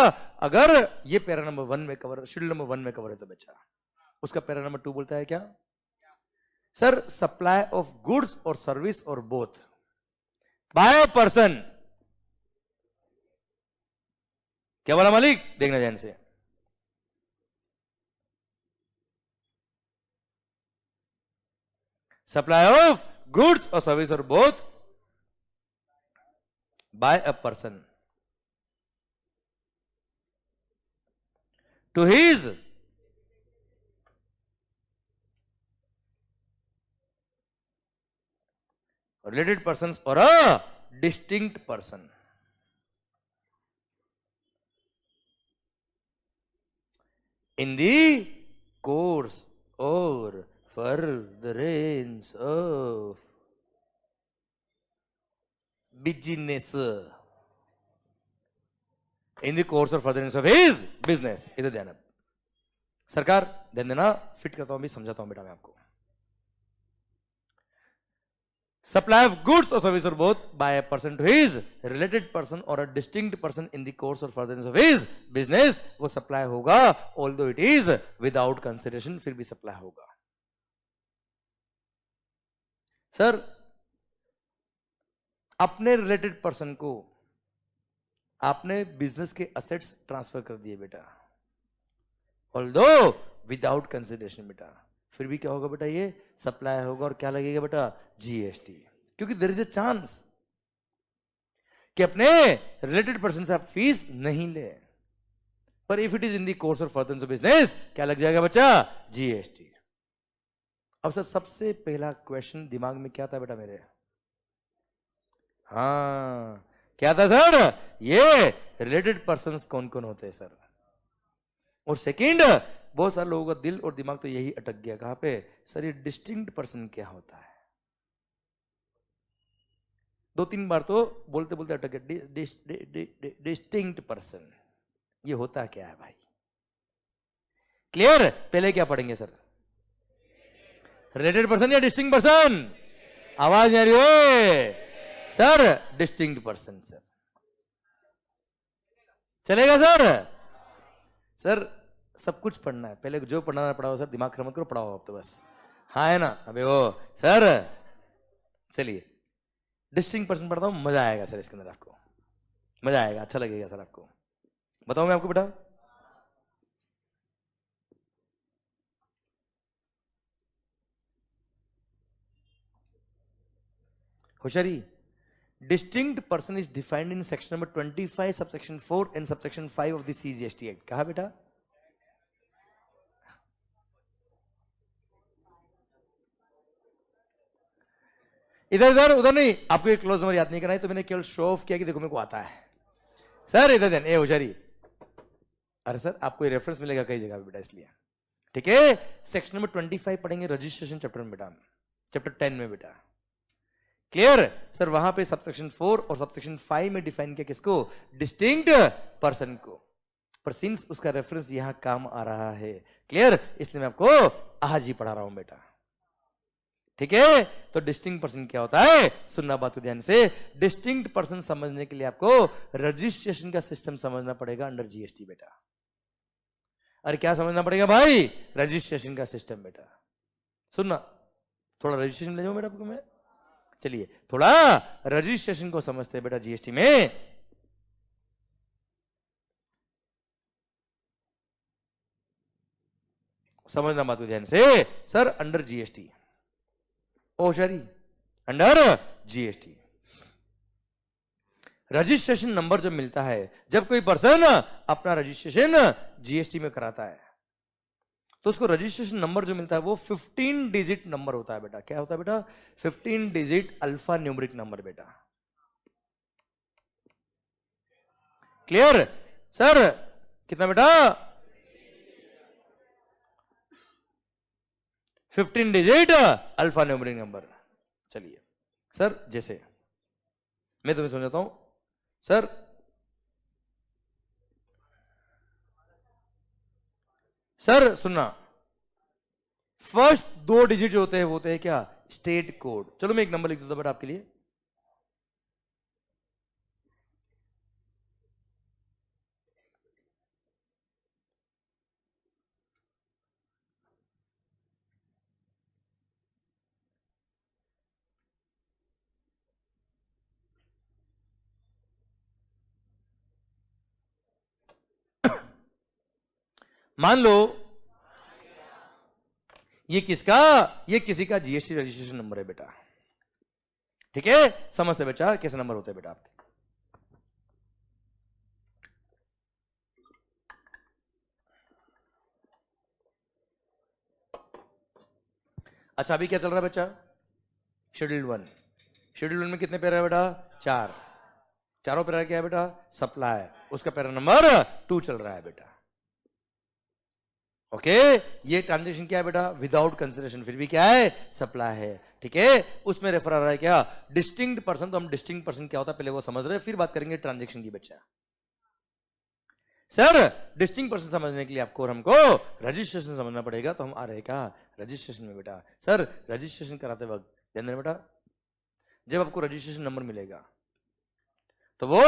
Speaker 1: अगर ये पैरा नंबर 1 में कवर, शेड्यूल नंबर 1 में कवर है तो बच्चा। उसका पैरा नंबर 2 बोलता है क्या सर? सप्लाई ऑफ गुड्स और सर्विस और बोथ बाय पर्सन। क्या बोला मालिक? देखना ध्यान से, सप्लाई ऑफ गुड्स और सर्विस और both by a person to his related persons or a distinct person in the course or furtherance of business, in the course or furtherance of his business। इधर ध्यान, सरकार ध्यान देना, fit करता हूं भी, समझाता हूं बेटा मैं आपको। Supply of goods or service or both by a person to his related person or a distinct person in the course or furtherance of his business, वो supply होगा although it is without consideration, फिर भी supply होगा। Sir अपने related person को आपने business के assets transfer कर दिए बेटा, although without consideration बेटा, फिर भी क्या होगा बेटा? ये सप्लाई होगा और क्या लगेगा बेटा? जीएसटी। क्योंकि देयर इज अ चांस कि अपने रिलेटेड पर्सन से आप फीस नहीं ले, पर if it is in the course of furtherance of business क्या लग जाएगा बच्चा? जीएसटी। अब सर सबसे पहला क्वेश्चन दिमाग में क्या था बेटा मेरे? हाँ क्या था सर? ये रिलेटेड पर्सन कौन कौन होते हैं सर? और सेकंड, बहुत सारे लोगों का दिल और दिमाग तो यही अटक गया, कहां पे सर? ये डिस्टिंक्ट पर्सन क्या होता है? 2-3 बार तो बोलते बोलते अटक गया, डिस्टिंक्ट पर्सन ये होता क्या है भाई? क्लियर? पहले क्या पढ़ेंगे सर? रिलेटेड पर्सन या डिस्टिंक्ट पर्सन? आवाज नहीं आ रही हो सर? डिस्टिंक्ट पर्सन सर चलेगा सर? सर सब कुछ पढ़ना है, पहले जो पढ़ना पढ़ाओ सर, दिमाग खराब मत करो, पढ़ाओ आप तो बस। हाँ है ना? अबे वो सर चलिए डिस्टिंक्ट पर्सन पढ़ता हूं, मजा आएगा सर इसके अंदर, आपको मजा आएगा, अच्छा लगेगा सर आपको। बताऊं मैं आपको बेटा? होशियारी, distinct person is defined in section number 25 subsection 4 and subsection 5 of the CGST act. कहा बेटा? इधर इधर उधर नहीं, आपको एक क्लोज नंबर याद नहीं करना है, तो मैंने केवल शो ऑफ किया कि देखो मेरे को आता है सर। इधर देन ए होशियारी, अरे सर आपको ये रेफरेंस मिलेगा कई जगह बेटा, इसलिए ठीक है। सेक्शन नंबर 25 पढ़ेंगे रजिस्ट्रेशन चैप्टर में बेटा, चैप्टर 10 में बेटा। Clear sir? वहां पे सबसेक्शन 4 और सबसेक्शन 5 में डिफाइन किया किसको? डिस्टिंक्ट पर्सन को। पर सिंस उसका रेफरेंस यहां काम आ रहा है, क्लियर, इसलिए मैं आपको आज ही पढ़ा रहा हूं बेटा, ठीक है। तो डिस्टिंक्ट पर्सन क्या होता है? सुनना बात को ध्यान से। डिस्टिंक्ट पर्सन समझने के लिए आपको रजिस्ट्रेशन का सिस्टम समझना पड़ेगा अंडर जीएसटी बेटा। अरे क्या समझना पड़ेगा भाई? रजिस्ट्रेशन का सिस्टम बेटा। सुनना, थोड़ा रजिस्ट्रेशन ले जाओ बेटा आपको मैं। चलिए थोड़ा रजिस्ट्रेशन को समझते हैं बेटा जीएसटी में। समझना बात को ध्यान से सर। अंडर जीएसटी, ओ शरी, अंडर जीएसटी रजिस्ट्रेशन नंबर जब मिलता है, जब कोई पर्सन अपना रजिस्ट्रेशन जीएसटी में कराता है, तो उसको रजिस्ट्रेशन नंबर जो मिलता है वो 15 डिजिट नंबर होता है बेटा। क्या होता है बेटा? 15 डिजिट अल्फा न्यूमेरिक नंबर बेटा। Clear sir? कितना बेटा? 15 डिजिट अल्फा न्यूमेरिक नंबर। चलिए सर, जैसे मैं तुम्हें समझाता हूं सर। सर सुनना, फर्स्ट 2 डिजिट जो होते हैं वो होते हैं क्या? State code. चलो मैं एक नंबर लिख देता हूं बेटा आपके लिए। मान लो ये किसका, ये किसी का जीएसटी रजिस्ट्रेशन नंबर है बेटा। ठीक है, समझते बेटा कैसे नंबर होते हैं बेटा आपके। अच्छा अभी क्या चल रहा है बच्चा? शेड्यूल 1। शेड्यूल 1 में कितने पैरा है बेटा? 4। चारों पैरा क्या है बेटा? सप्लाई। उसका पैरा नंबर 2 चल रहा है बेटा। ओके, ये ट्रांजेक्शन क्या है बेटा? विदाउट कंसिडरेशन, फिर भी क्या है? सप्लाई है। ठीक है, उसमें रेफर आ रहा है क्या? Distinct person. तो हम डिस्टिंक्ट पर्सन क्या होता है पहले वो समझ रहे हैं, फिर बात करेंगे ट्रांजेक्शन की बच्चा। सर डिस्टिंक्ट पर्सन समझने के लिए आपको और हमको रजिस्ट्रेशन समझना पड़ेगा। तो हम आ रहे क्या? रजिस्ट्रेशन में बेटा। सर रजिस्ट्रेशन कराते वक्त ध्यान देना बेटा, जब आपको रजिस्ट्रेशन नंबर मिलेगा तो वो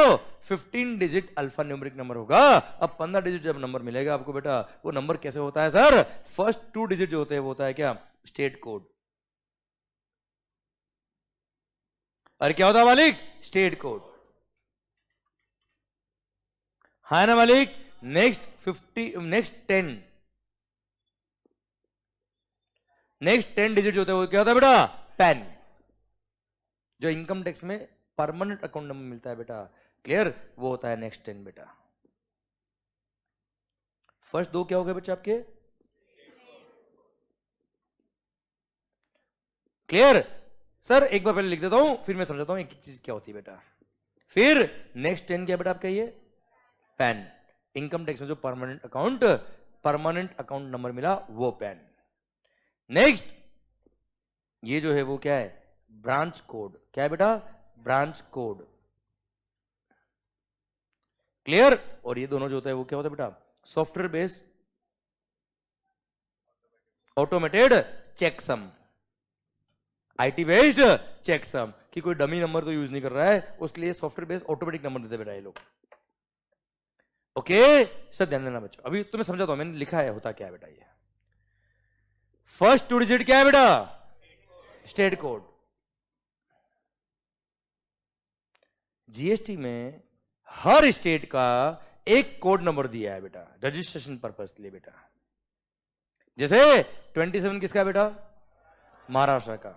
Speaker 1: 15 डिजिट अल्फा न्यूमेरिक नंबर होगा। अब 15 डिजिट जब नंबर मिलेगा आपको बेटा, वो नंबर कैसे होता है सर? फर्स्ट 2 डिजिट जो होते हैं वो होता है क्या? State code. अरे क्या होता है मालिक? State code. हाँ ना मालिक? नेक्स्ट 10 डिजिट जो होते हैं वो क्या होता है बेटा? पैन। जो इनकम टैक्स में परमानेंट अकाउंट नंबर मिलता है बेटा, क्लियर, वो होता है नेक्स्ट 10 बेटा। फर्स्ट 2 क्या हो गए बच्चे आपके? क्लियर। सर एक बार पहले लिख देता हूं, फिर मैं समझाता हूं एक चीज क्या होती है बेटा। फिर नेक्स्ट 10 क्या बेटा आपका? ये पैन। इनकम टैक्स में जो परमानेंट अकाउंट नंबर मिला वो पैन। नेक्स्ट ये जो है वो क्या है? Branch code. क्या है बेटा? Branch code. क्लियर। और ये दोनों जो होता है वो क्या होता है बेटा? Software based automated checksum, IT based checksum. कि कोई डमी नंबर तो यूज नहीं कर रहा है, उसके लिए सॉफ्टवेयर बेस्ड ऑटोमेटिक नंबर देते बेटा ये लोग। ओके सर ध्यान देना बच्चों, अभी तुम्हें समझाता हूं, मैंने लिखा है होता क्या है बेटा। ये फर्स्ट 2 डिजिट क्या है बेटा? State code. जीएसटी में हर स्टेट का एक कोड नंबर दिया है बेटा रजिस्ट्रेशन पर्पस के लिए बेटा। जैसे 27 किसका है बेटा? महाराष्ट्र का।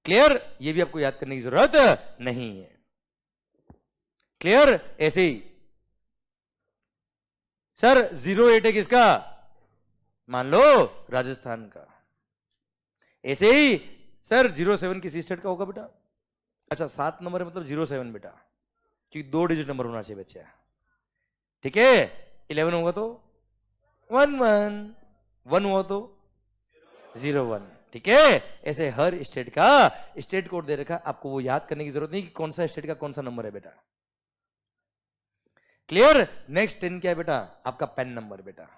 Speaker 1: क्लियर, ये भी आपको याद करने की जरूरत नहीं है। क्लियर। ऐसे ही सर 08 है किसका? मान लो राजस्थान का। ऐसे ही सर 07 किसी स्टेट का होगा बेटा। अच्छा 7 नंबर है मतलब 07 बेटा, क्योंकि 2 डिजिट नंबर होना चाहिए बच्चा। ठीक है, 11 होगा तो 1 हुआ तो 01। ठीक है, ऐसे हर स्टेट का स्टेट कोड दे रखा, आपको वो याद करने की जरूरत नहीं कि कौन सा स्टेट का कौन सा नंबर है बेटा। क्लियर। नेक्स्ट 10 क्या है बेटा? आपका पैन नंबर बेटा,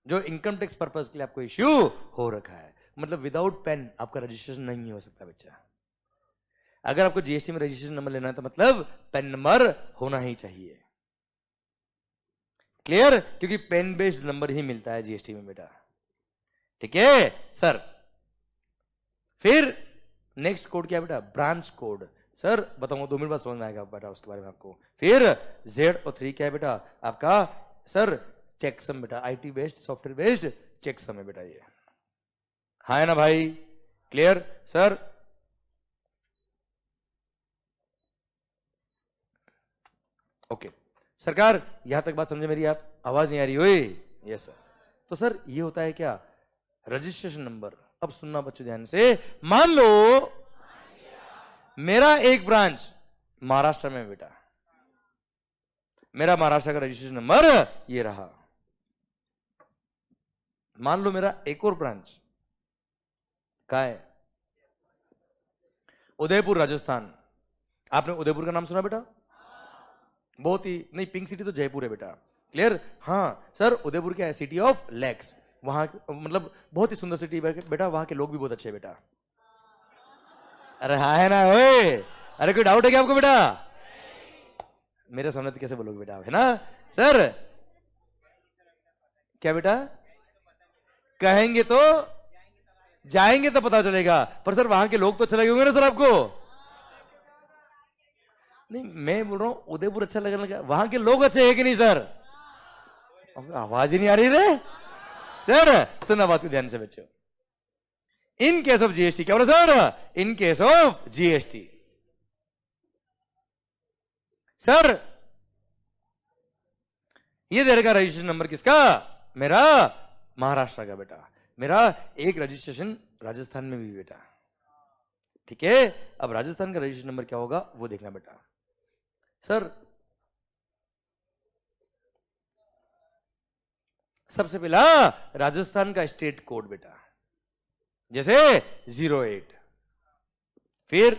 Speaker 1: जो इनकम टैक्स पर्पस के लिए आपको इश्यू हो रखा है। मतलब विदाउट पैन आपका रजिस्ट्रेशन नहीं हो सकता बच्चा। अगर आपको जीएसटी में रजिस्ट्रेशन नंबर लेना है तो मतलब पैन नंबर होना ही चाहिए। क्लियर, क्योंकि पेन बेस्ड नंबर ही मिलता है जीएसटी में बेटा। ठीक है सर। फिर नेक्स्ट कोड क्या है बेटा? Branch code. सर बताऊंगा 2 मिनट बाद समझ में आएगा बेटा उसके बारे में आपको। फिर Z और 3 क्या है बेटा? आपका सर चेकसम बेटा, IT based software based checksum है बेटा ये। हाँ है ना भाई? Clear sir. ओके सरकार, यहां तक बात समझे मेरी आप? आवाज नहीं आ रही? ओए यस सर। तो सर ये होता है क्या? Registration number. अब सुनना बच्चों ध्यान से, मान लो मेरा एक ब्रांच महाराष्ट्र में बेटा, मेरा महाराष्ट्र का रजिस्ट्रेशन नंबर ये रहा। मान लो मेरा एक और ब्रांच कहाँ है? उदयपुर राजस्थान। आपने उदयपुर का नाम सुना बेटा? बहुत ही नहीं, पिंक सिटी तो जयपुर है बेटा। क्लियर? हाँ सर, उदयपुर क्या है? City of lakes. वहां मतलब बहुत ही सुंदर सिटी बेटा, वहां के लोग भी बहुत अच्छे हैं बेटा। अरे हाँ है ना ओए? अरे कोई डाउट है क्या आपको बेटा? मेरे सामने तो कैसे बोलोगे बेटा, है ना सर? क्या बेटा? कहेंगे तो जाएंगे तो पता चलेगा, पर सर वहां के लोग तो अच्छे लगे होंगे ना सर आपको? नहीं मैं बोल रहा हूं उदयपुर अच्छा लगने लगा, वहां के लोग अच्छे हैं कि नहीं सर? आवाज ही नहीं आ रही रे सर। सुना बात को ध्यान से बच्चों। इन केस ऑफ जीएसटी, क्या बोला sir? In case of GST sir, ये दे रखा रजिस्ट्रेशन नंबर किसका? मेरा महाराष्ट्र का बेटा। मेरा एक रजिस्ट्रेशन राजस्थान में भी बेटा, ठीक है? अब राजस्थान का रजिस्ट्रेशन नंबर क्या होगा वो देखना बेटा। सर सबसे पहला राजस्थान का स्टेट कोड बेटा, जैसे 08, फिर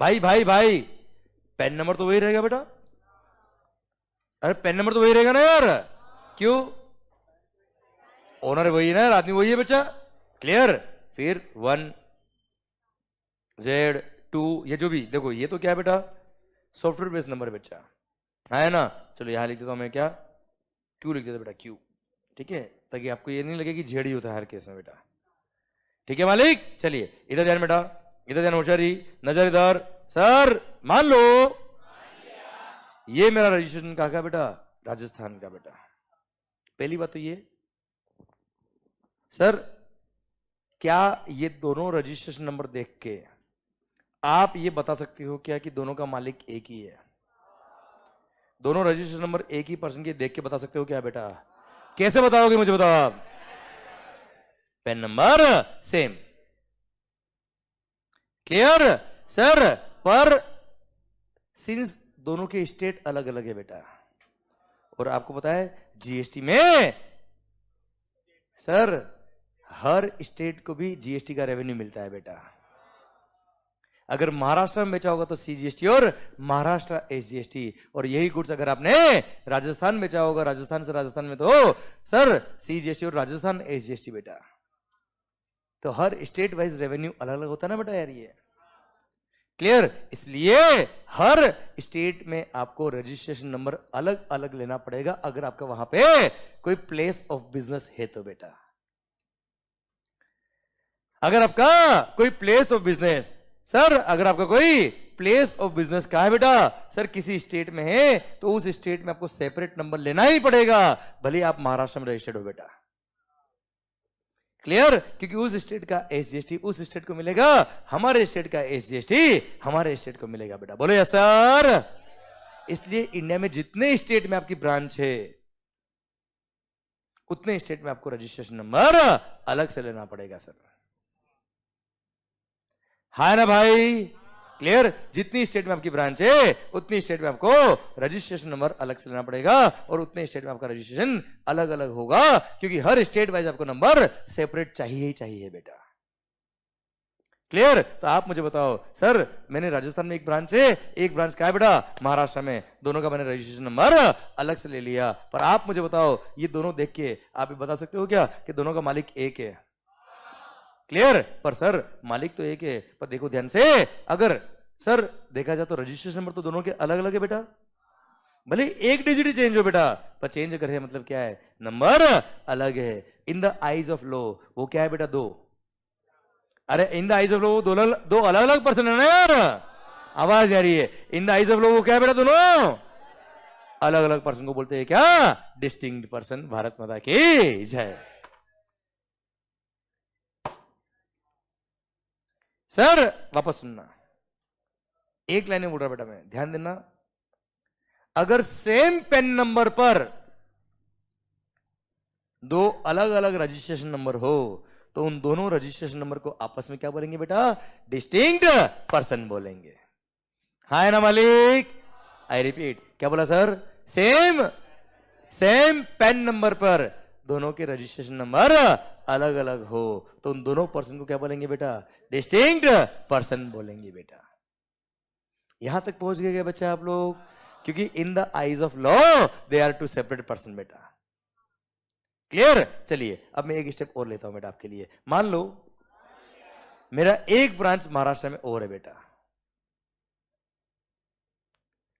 Speaker 1: भाई भाई भाई पेन नंबर तो वही रहेगा बेटा। अरे पेन नंबर तो वही रहेगा ना यार, क्यों? ओनर वही है ना यार, आदमी वही है बच्चा। क्लियर? फिर 1 Z2, ये जो भी देखो, ये तो क्या है बेटा? सॉफ्टवेयर बेस्ड नंबर बच्चा, है ना? चलो यहां लिख देता हूं मैं, क्या क्यू लिख देता बेटा, क्यू, ठीक है? ताकि आपको ये नहीं लगे कि जेड ही होता है हर केस में बेटा, ठीक है मालिक? चलिए इधर ध्यान बेटा, इधर ध्यान, होशियारी, नजर इधर। सर मान लो ये मेरा रजिस्ट्रेशन कहाँ का बेटा? राजस्थान का बेटा। पहली बात तो ये सर, क्या ये दोनों रजिस्ट्रेशन नंबर देख के आप ये बता सकते हो क्या कि दोनों का मालिक एक ही है? दोनों रजिस्ट्रेशन नंबर एक ही पर्सन के देख के बता सकते हो क्या बेटा? कैसे बताओगे मुझे बताओ आप? PAN number same. Clear sir? पर सिंस दोनों के स्टेट अलग अलग है बेटा, और आपको पता है जीएसटी में सर हर स्टेट को भी जीएसटी का रेवेन्यू मिलता है बेटा। अगर महाराष्ट्र में बेचा होगा तो सीजीएसटी और महाराष्ट्र एसजीएसटी, और यही गुड्स अगर आपने राजस्थान बेचा होगा, राजस्थान से राजस्थान में, तो सर सीजीएसटी और राजस्थान एसजीएसटी बेटा। तो हर स्टेट वाइज रेवेन्यू अलग अलग होता है ना बेटा यार ये। क्लियर? इसलिए हर स्टेट में आपको रजिस्ट्रेशन नंबर अलग अलग लेना पड़ेगा अगर आपका वहां पे कोई प्लेस ऑफ बिजनेस है तो बेटा। अगर आपका कोई प्लेस ऑफ बिजनेस, सर अगर आपका कोई प्लेस ऑफ बिजनेस कहां है बेटा? सर किसी स्टेट में है तो उस स्टेट में आपको सेपरेट नंबर लेना ही पड़ेगा, भले आप महाराष्ट्र में रजिस्टर्ड हो बेटा। क्लियर? क्योंकि उस स्टेट का एसजीएसटी उस स्टेट को मिलेगा, हमारे स्टेट का एसजीएसटी हमारे स्टेट को मिलेगा बेटा। बोलो यस सर। इसलिए इंडिया में जितने स्टेट में आपकी ब्रांच है उतने स्टेट में आपको रजिस्ट्रेशन नंबर अलग से लेना पड़ेगा सर, है ना भाई? क्लियर? जितनी स्टेट में आपकी ब्रांच है उतनी स्टेट में आपको रजिस्ट्रेशन नंबर अलग से लेना पड़ेगा, और उतने स्टेट में आपका रजिस्ट्रेशन अलग अलग होगा, क्योंकि हर स्टेट वाइज आपको नंबर सेपरेट चाहिए ही चाहिए बेटा। क्लियर? तो आप मुझे बताओ सर, मैंने राजस्थान में एक ब्रांच है, एक ब्रांच क्या है बेटा? महाराष्ट्र में, दोनों का मैंने रजिस्ट्रेशन नंबर अलग से ले लिया, पर आप मुझे बताओ ये दोनों देख के आप बता सकते हो क्या कि दोनों का मालिक एक है? क्लियर? पर सर मालिक तो एक है, पर देखो ध्यान से, अगर सर देखा जाए तो रजिस्ट्रेशन नंबर तो दोनों के अलग अलग है बेटा, भले एक डिजिट ही चेंज हो बेटा, पर चेंज अगर है मतलब क्या है? नंबर अलग है। इन द आईज ऑफ लॉ वो क्या है बेटा? दो। अरे इन द आईज ऑफ लॉ वो दो अलग अलग पर्सन है ना यार, आवाज आ रही है? इन द आईज ऑफ लॉ वो क्या है बेटा? दोनों अलग अलग पर्सन को बोलते हैं क्या? Distinct person. भारत माता की जय। सर वापस सुनना, एक लाइन में बोल रहा बेटा मैं, ध्यान देना। अगर सेम पेन नंबर पर दो अलग अलग रजिस्ट्रेशन नंबर हो तो उन दोनों रजिस्ट्रेशन नंबर को आपस में क्या बोलेंगे बेटा? डिस्टिंक्ट पर्सन बोलेंगे, हाँ ना मालिक? आई रिपीट, क्या बोला sir? Same same pan number पर दोनों के रजिस्ट्रेशन नंबर अलग अलग हो तो उन दोनों पर्सन को क्या बोलेंगे बेटा? डिस्टिंक्ट पर्सन बोलेंगे बेटा। यहां तक पहुंच गए क्या बच्चा आप लोग? क्योंकि in the eyes of law they are two separate person बेटा। क्लियर? चलिए अब मैं एक स्टेप और लेता हूं बेटा आपके लिए। मान लो मेरा एक ब्रांच महाराष्ट्र में और है बेटा।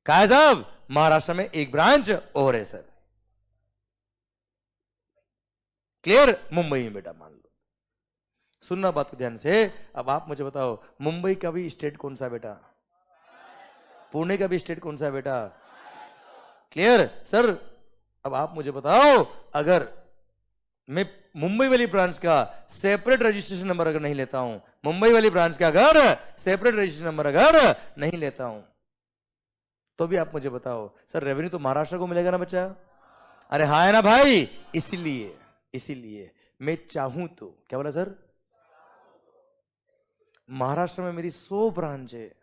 Speaker 1: कहा साहब? महाराष्ट्र में एक ब्रांच और है सर। क्लियर? मुंबई में बेटा मान लो। सुनना बात को ध्यान से। अब आप मुझे बताओ, मुंबई का भी स्टेट कौन सा बेटा? पुणे का भी स्टेट कौन सा बेटा? Clear sir? अब आप मुझे बताओ, अगर मैं मुंबई वाली ब्रांच का सेपरेट रजिस्ट्रेशन नंबर अगर नहीं लेता हूं, मुंबई वाली ब्रांच का अगर सेपरेट रजिस्ट्रेशन नंबर अगर नहीं लेता हूं, तो भी आप मुझे बताओ सर रेवेन्यू तो महाराष्ट्र को मिलेगा ना बच्चा? अरे हाँ है ना भाई? इसीलिए मैं चाहूं तो, क्या बोला सर? महाराष्ट्र में मेरी 100 ब्रांच है,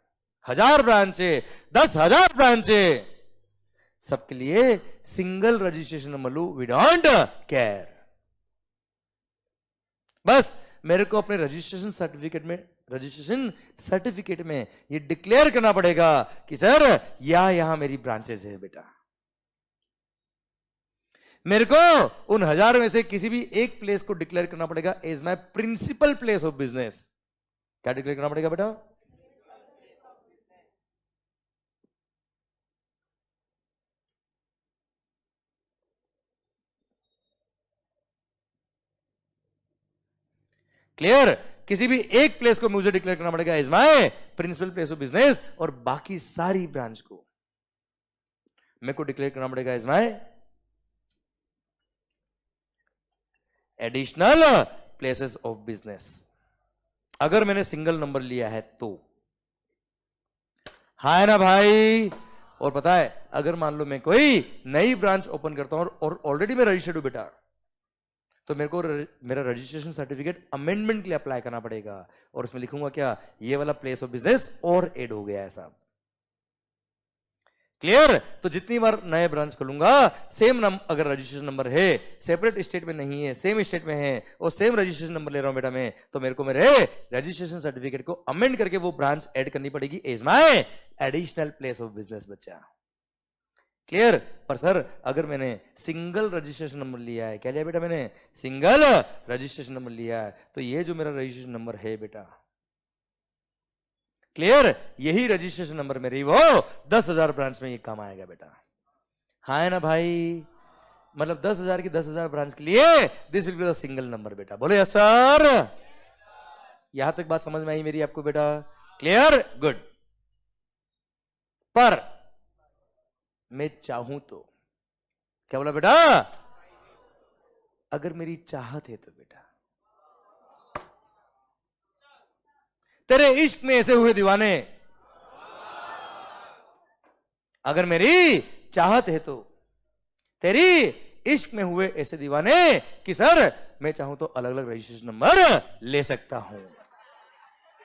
Speaker 1: 1000 ब्रांच है, 10,000 ब्रांच है, सबके लिए सिंगल रजिस्ट्रेशन नंबर लू। We don't care. बस मेरे को अपने रजिस्ट्रेशन सर्टिफिकेट में ये डिक्लेयर करना पड़ेगा कि सर यहां मेरी ब्रांचेस है बेटा। मेरे को उन 1000 में से किसी भी एक प्लेस को डिक्लेयर करना पड़ेगा as my principal place of business. क्या डिक्लेयर करना पड़ेगा बेटा? क्लियर? किसी भी एक प्लेस को मुझे डिक्लेयर करना पड़ेगा as my principal place of business, और बाकी सारी ब्रांच को मेरे को डिक्लेयर करना पड़ेगा as my additional places of business. अगर मैंने सिंगल नंबर लिया है तो। हाँ ना भाई? और पता है, अगर मान लो मैं कोई नई ब्रांच ओपन करता हूं और ऑलरेडी मैं रजिस्टर्ड हूं बेटा, तो मेरे को मेरा रजिस्ट्रेशन सर्टिफिकेट अमेंडमेंट के लिए अप्लाई करना पड़ेगा, और उसमें लिखूंगा क्या? ये वाला प्लेस ऑफ बिजनेस और ऐड हो गया है साहब। क्लियर? तो जितनी बार नए ब्रांच खोलूंगा, सेम अगर रजिस्ट्रेशन नंबर है, सेपरेट स्टेट में नहीं है, सेम स्टेट में है, और सेम रजिस्ट्रेशन नंबर ले रहा हूं बेटा मैं, तो मेरे को मेरे रजिस्ट्रेशन सर्टिफिकेट को अमेंड करके वो ब्रांच ऐड करनी पड़ेगी as my additional place of business बच्चा। क्लियर? पर सर अगर मैंने सिंगल रजिस्ट्रेशन नंबर लिया है, क्या लिया बेटा मैंने? सिंगल रजिस्ट्रेशन नंबर लिया है, तो ये जो मेरा रजिस्ट्रेशन नंबर है बेटा, क्लियर? यही रजिस्ट्रेशन नंबर मेरी वो 10,000 ब्रांच में ये काम आएगा बेटा। हाँ है ना भाई? मतलब 10,000 की 10,000 ब्रांच के लिए this will be the single number बेटा। बोले यस सर? यहां तक बात समझ में आई मेरी आपको बेटा? क्लियर? गुड। पर मैं चाहूं तो, क्या बोला बेटा? अगर मेरी चाहत है तो बेटा, तेरे इश्क में ऐसे हुए दीवाने, अगर मेरी चाहत है तो तेरी इश्क में हुए ऐसे दीवाने कि सर मैं चाहूं तो अलग अलग रजिस्ट्रेशन नंबर ले सकता हूं।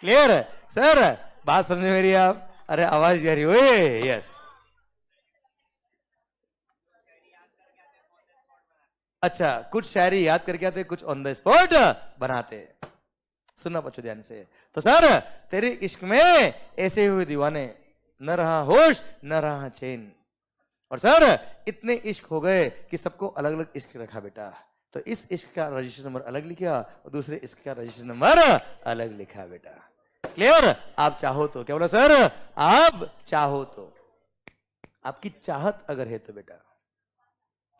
Speaker 1: क्लियर है सर? बात समझे मेरी आप? अरे आवाज जा रही हुई? यस। अच्छा, कुछ शायरी याद करके आते, कुछ ऑन द स्पॉट बनाते। सुनना बच्चों ध्यान से। तो सर तेरे इश्क में ऐसे हुए दीवाने, न रहा होश न रहा चैन, और सर इतने इश्क हो गए कि सबको अलग अलग इश्क रखा बेटा। तो इस इश्क का रजिस्ट्रेशन नंबर अलग लिखा और दूसरे इश्क का रजिस्ट्रेशन नंबर अलग लिखा बेटा। क्लियर? आप चाहो तो, क्या बोला सर? आप चाहो तो, आपकी चाहत अगर है तो बेटा,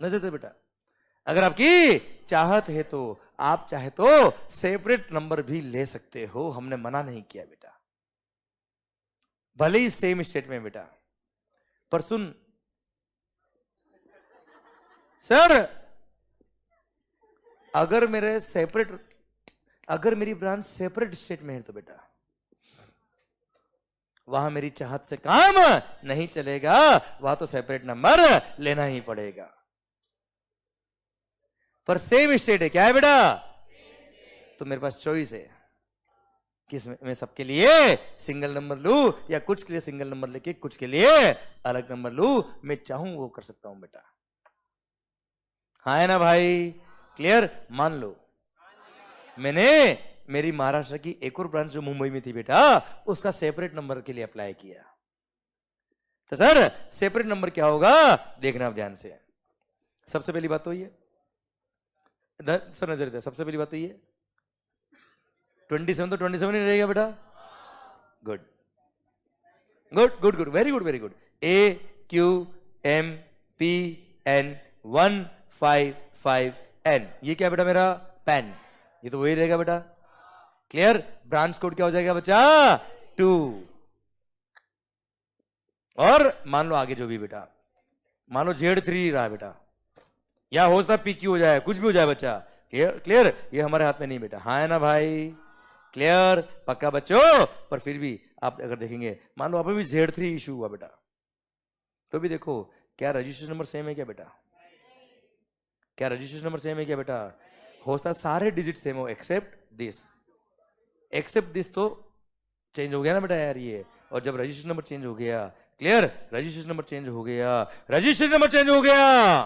Speaker 1: नजर तो बेटा, अगर आपकी चाहत है तो आप चाहे तो सेपरेट नंबर भी ले सकते हो, हमने मना नहीं किया बेटा, भले ही सेम स्टेट में बेटा। पर सुन सर, अगर मेरी ब्रांच सेपरेट स्टेट में है तो बेटा, वहां मेरी चाहत से काम नहीं चलेगा, वहां तो सेपरेट नंबर लेना ही पड़ेगा। पर सेम स्टेट है, क्या है बेटा? तो मेरे पास चॉइस है, किस मैं सबके लिए सिंगल नंबर लू या कुछ के लिए सिंगल नंबर लेके कुछ के लिए अलग नंबर लू, मैं चाहूं वो कर सकता हूं बेटा। हाँ है ना भाई? क्लियर? मान लो मैंने मेरी महाराष्ट्र की एक और ब्रांच जो मुंबई में थी बेटा, उसका सेपरेट नंबर के लिए अप्लाई किया। तो सर सेपरेट नंबर क्या होगा देखना आप ध्यान से। सबसे पहली बात तो ये सर नजर दे, सबसे पहली बात तो ये 27 तो 27 ही रहेगा बेटा। Good good good good, very good very good. AQMPN 155N, ये क्या बेटा मेरा पेन, ये तो वही रहेगा बेटा। क्लियर? ब्रांच कोड क्या हो जाएगा बच्चा? 2। और मान लो आगे जो भी बेटा, मान लो Z3 रहा बेटा, या हो सकता PQ हो जाए, कुछ भी हो जाए बच्चा। क्लियर? ये हमारे हाथ में नहीं बेटा। हाँ है ना भाई? क्लियर? पक्का बच्चों? पर फिर भी आप अगर देखेंगे, मान लो आप भी Z3 इशू हुआ बेटा, तो भी देखो क्या रजिस्ट्रेशन नंबर सेम है क्या बेटा? क्या रजिस्ट्रेशन नंबर सेम है क्या बेटा? हो सकता है सारे डिजिट सेम हो एक्सेप्ट दिस। एक्सेप्ट दिस तो चेंज हो गया ना बेटा यार ये। और जब रजिस्ट्रेशन नंबर चेंज हो गया, क्लियर? रजिस्ट्रेशन नंबर चेंज हो गया, रजिस्ट्रेशन नंबर चेंज हो गया,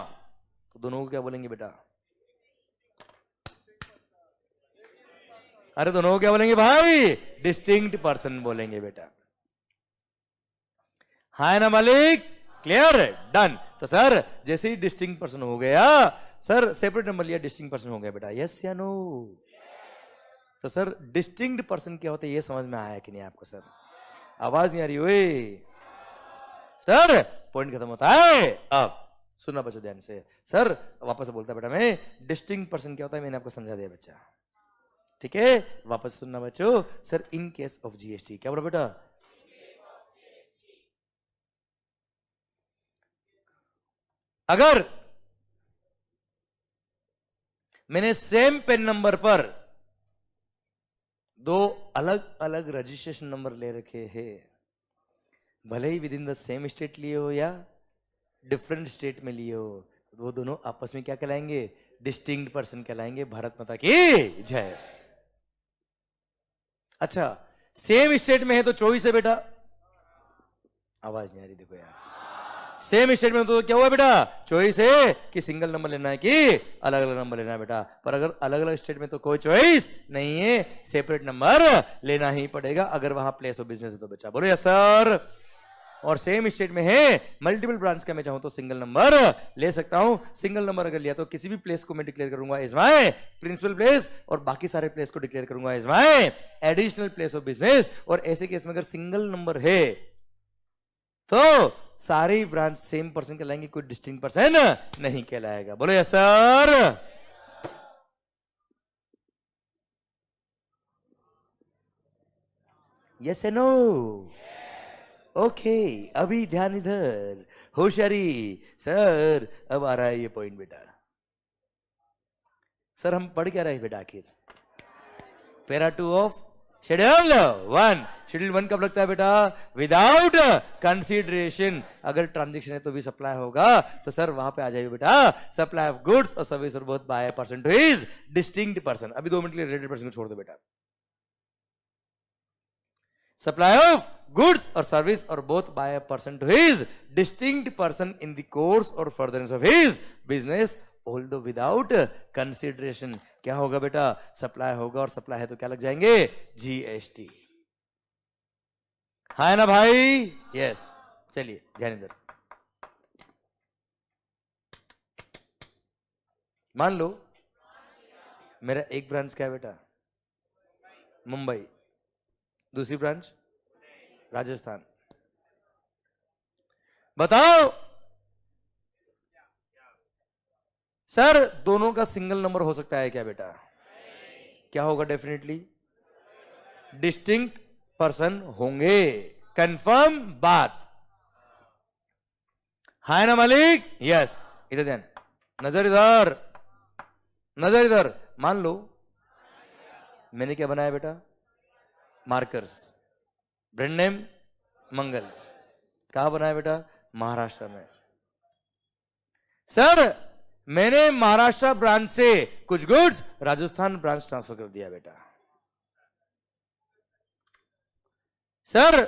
Speaker 1: तो दोनों को क्या बोलेंगे बेटा? अरे दोनों को क्या बोलेंगे भाई? डिस्टिंक्ट पर्सन बोलेंगे बेटा। हाँ ना मालिक? क्लियर? डन। तो सर जैसे ही डिस्टिंक्ट पर्सन हो गया, सर सेपरेट नंबर लिया, डिस्टिंक्ट पर्सन हो गया बेटा। यस या नो? तो सर डिस्टिंक्ट पर्सन क्या होता है ये समझ में आया कि नहीं आपको? सर आवाज नहीं आ रही हुई? सर पॉइंट खत्म होता है। अब सुनना बच्चों ध्यान से। सर वापस बोलता बेटा मैं, डिस्टिंक्ट पर्सन क्या होता है मैंने आपको समझा दिया बच्चा, ठीक है? वापस सुनना बच्चों। Sir in case of GST क्या बोला बेटा? अगर मैंने सेम पेन नंबर पर दो अलग अलग रजिस्ट्रेशन नंबर ले रखे हैं, भले ही within the same state लिए हो या डिफरेंट स्टेट में लिए हो, वो दोनों आपस में क्या कहलाएंगे? डिस्टिंक्ट पर्सन कहलाएंगे। भारत माता की जय। अच्छा सेम स्टेट में है तो चॉइस है बेटा। आवाज नहीं आ रही देखो यार। सेम स्टेट में तो क्या हुआ बेटा? चॉइस है कि सिंगल नंबर लेना है कि अलग अलग नंबर लेना है बेटा। पर अगर अलग अलग स्टेट में तो कोई चॉइस नहीं है, सेपरेट नंबर लेना ही पड़ेगा अगर वहां प्लेस ऑफ बिजनेस है तो बच्चा। बोलो यस सर। और सेम स्टेट में है, मल्टीपल ब्रांच का मैं चाहूं तो सिंगल नंबर ले सकता हूं। सिंगल नंबर अगर लिया तो किसी भी प्लेस को मैं डिक्लेयर करूंगा एज माय प्रिंसिपल प्लेस, और बाकी सारे प्लेस को डिक्लेयर करूंगा as my additional place of business. और ऐसे केस में अगर सिंगल नंबर है तो सारी ब्रांच सेम पर्सन कहलाएंगे, कोई डिस्टिंक्ट पर्सन नहीं कहलाएगा। बोलो yes sir. Yes no? Okay अभी ध्यान इधर, होशियारी। सर अब आ रहा है ये पॉइंट बेटा। सर हम पढ़ क्या रहे बेटा आखिर? Para 2 of schedule 1। शेड्यूल 1 कब लगता है बेटा? Without consideration. अगर ट्रांजेक्शन है तो भी सप्लाई होगा, तो सर वहां पे आ जाइए बेटा। सप्लाई ऑफ गुड्स और सर्विस और both by a person to his distinct person. अभी 2 मिनट के लिए रिलेटेड पर्सन को छोड़ दो बेटा। सप्लाई ऑफ गुड्स और सर्विस और both by a person to his distinct person in the course or furtherance of his business although without consideration. क्या होगा बेटा? सप्लाई होगा, और सप्लाई है तो क्या लग जाएंगे? GST। है ना भाई? यस। चलिए ध्यान इधर। मान लो मेरा एक ब्रांच क्या है बेटा? मुंबई। दूसरी ब्रांच राजस्थान। बताओ सर दोनों का सिंगल नंबर हो सकता है क्या बेटा? क्या होगा? डेफिनेटली डिस्टिंक्ट पर्सन होंगे। कंफर्म बात है ना मालिक? यस। इधर ध्यान, नजर इधर, नजर इधर। मान लो मैंने क्या बनाया बेटा? मार्कर्स। Brand name Mangal's. कहां बनाया बेटा? महाराष्ट्र में। सर मैंने महाराष्ट्र ब्रांच से कुछ गुड्स राजस्थान ब्रांच ट्रांसफर कर दिया बेटा। Sir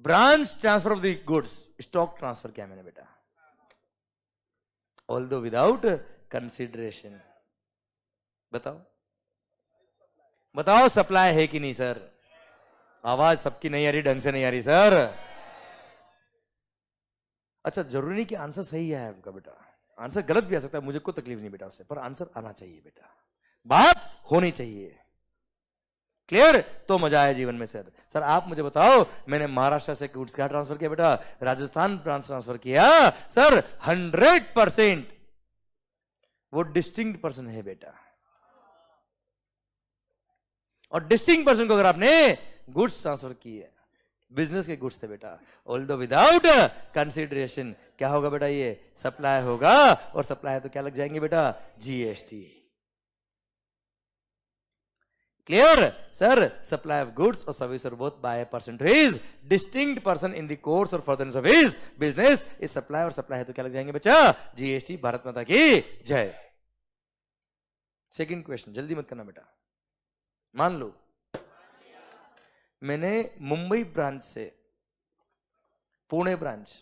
Speaker 1: branch transfer of the goods, stock transfer किया मैंने बेटा, ऑल्दो विदाउट कंसिडरेशन। बताओ बताओ सप्लाई है कि नहीं सर? आवाज सबकी नहीं आ रही, ढंग से नहीं आ रही सर। अच्छा, जरूरी नहीं कि आंसर सही है आपका बेटा, आंसर गलत भी आ सकता है, मुझे कोई तकलीफ नहीं बेटा उससे, पर आंसर आना चाहिए बेटा, बात होनी चाहिए। क्लियर? तो मजा आया जीवन में सर। सर आप मुझे बताओ, मैंने महाराष्ट्र से गुड्स क्या ट्रांसफर किया बेटा? राजस्थान ब्रांच ट्रांसफर किया सर। 100% वो डिस्टिंक्ट पर्सन है बेटा, और डिस्टिंक्ट पर्सन को अगर आपने गुड्स ट्रांसफर किए, बिजनेस के गुड्स थे बेटा, ऑल्दो विदाउट कंसिडरेशन, क्या होगा बेटा? ये सप्लाई होगा, और सप्लाई तो क्या लग जाएंगे बेटा? GST. Clear sir? Supply of goods और सर्विस और both by a person to his distinct person in the course or furtherance of his business is supply, और सप्लाई है तो क्या लग जाएंगे बच्चा? जीएसटी। भारत माता की जय। सेकंड क्वेश्चन, जल्दी मत करना बेटा। मान लो मैंने मुंबई ब्रांच से पुणे ब्रांच,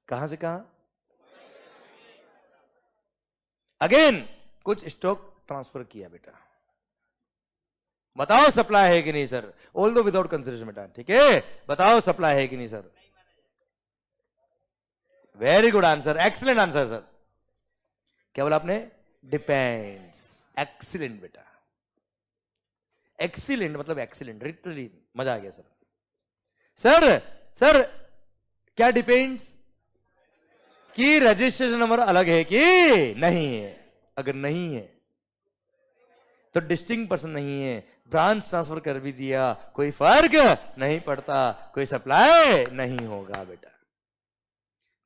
Speaker 1: कहां से कहां? अगेन कुछ स्टॉक ट्रांसफर किया बेटा, बताओ सप्लाई है कि नहीं सर? ऑल्दो विदाउट कंसिडरेशन बेटा, ठीक है? बताओ सप्लाई है कि नहीं sir? Very good answer, excellent answer sir. क्या बोला आपने? डिपेंड्स। एक्सीलेंट बेटा, एक्सीलेंट मतलब एक्सीलेंट, लिटरली मजा आ गया सर। सर सर क्या डिपेंड्स? कि रजिस्ट्रेशन नंबर अलग है कि नहीं है? अगर नहीं है तो डिस्टिंक्ट पर्सन नहीं है, ब्रांच ट्रांसफर कर भी दिया कोई फर्क नहीं पड़ता, कोई सप्लाई नहीं होगा बेटा।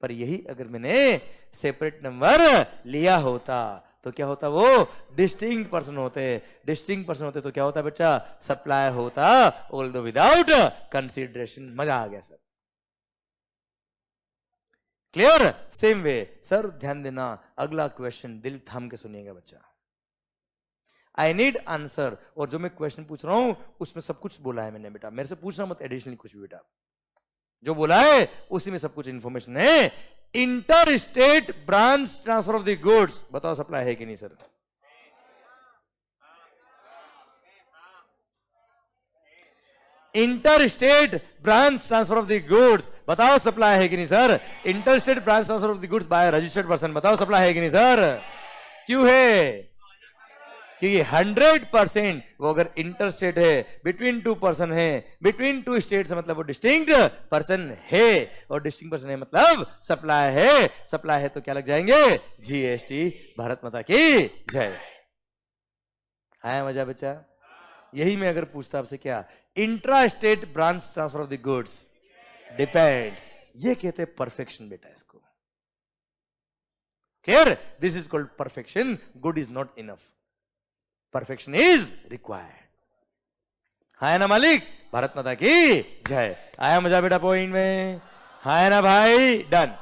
Speaker 1: पर यही अगर मैंने सेपरेट नंबर लिया होता तो क्या होता? वो डिस्टिंक्ट पर्सन होते। डिस्टिंक्ट पर्सन होते तो क्या होता बच्चा? सप्लाई होता, ऑल्दो विदाउट कंसिडरेशन। मजा आ गया sir. Clear? Same way sir, ध्यान देना, अगला क्वेश्चन दिल थाम के सुनिएगा बच्चा। आई नीड आंसर, और जो मैं क्वेश्चन पूछ रहा हूं उसमें सब कुछ बोला है मैंने बेटा, मेरे से पूछना मत एडिशनली कुछ भी बेटा, जो बोला है उसी में सब कुछ इंफॉर्मेशन है। Inter state branch transfer of the goods, बताओ सप्लाई है कि नहीं sir? Inter state branch transfer of the goods, बताओ सप्लाई है कि नहीं sir? Inter state branch transfer of the goods by registered person, बताओ सप्लाई है कि नहीं सर? क्यों है? क्योंकि 100% वो अगर इंटर स्टेट है, बिटवीन टू पर्सन है, बिटवीन टू स्टेट्स मतलब वो डिस्टिंक्ट पर्सन है, और डिस्टिंक्ट पर्सन है मतलब सप्लाई है। सप्लाई है तो क्या लग जाएंगे? जीएसटी। भारत माता की जय। आया मजा बच्चा? यही मैं अगर पूछता आपसे, क्या intra state branch transfer of the goods depends, ये कहते हैं परफेक्शन बेटा इसको। Clear? This is called perfection. Good is not enough, perfection is required. हाय ना मालिक? भारत माता की जय। आया मजा बेटा पॉइंट में? हाय ना भाई? डन।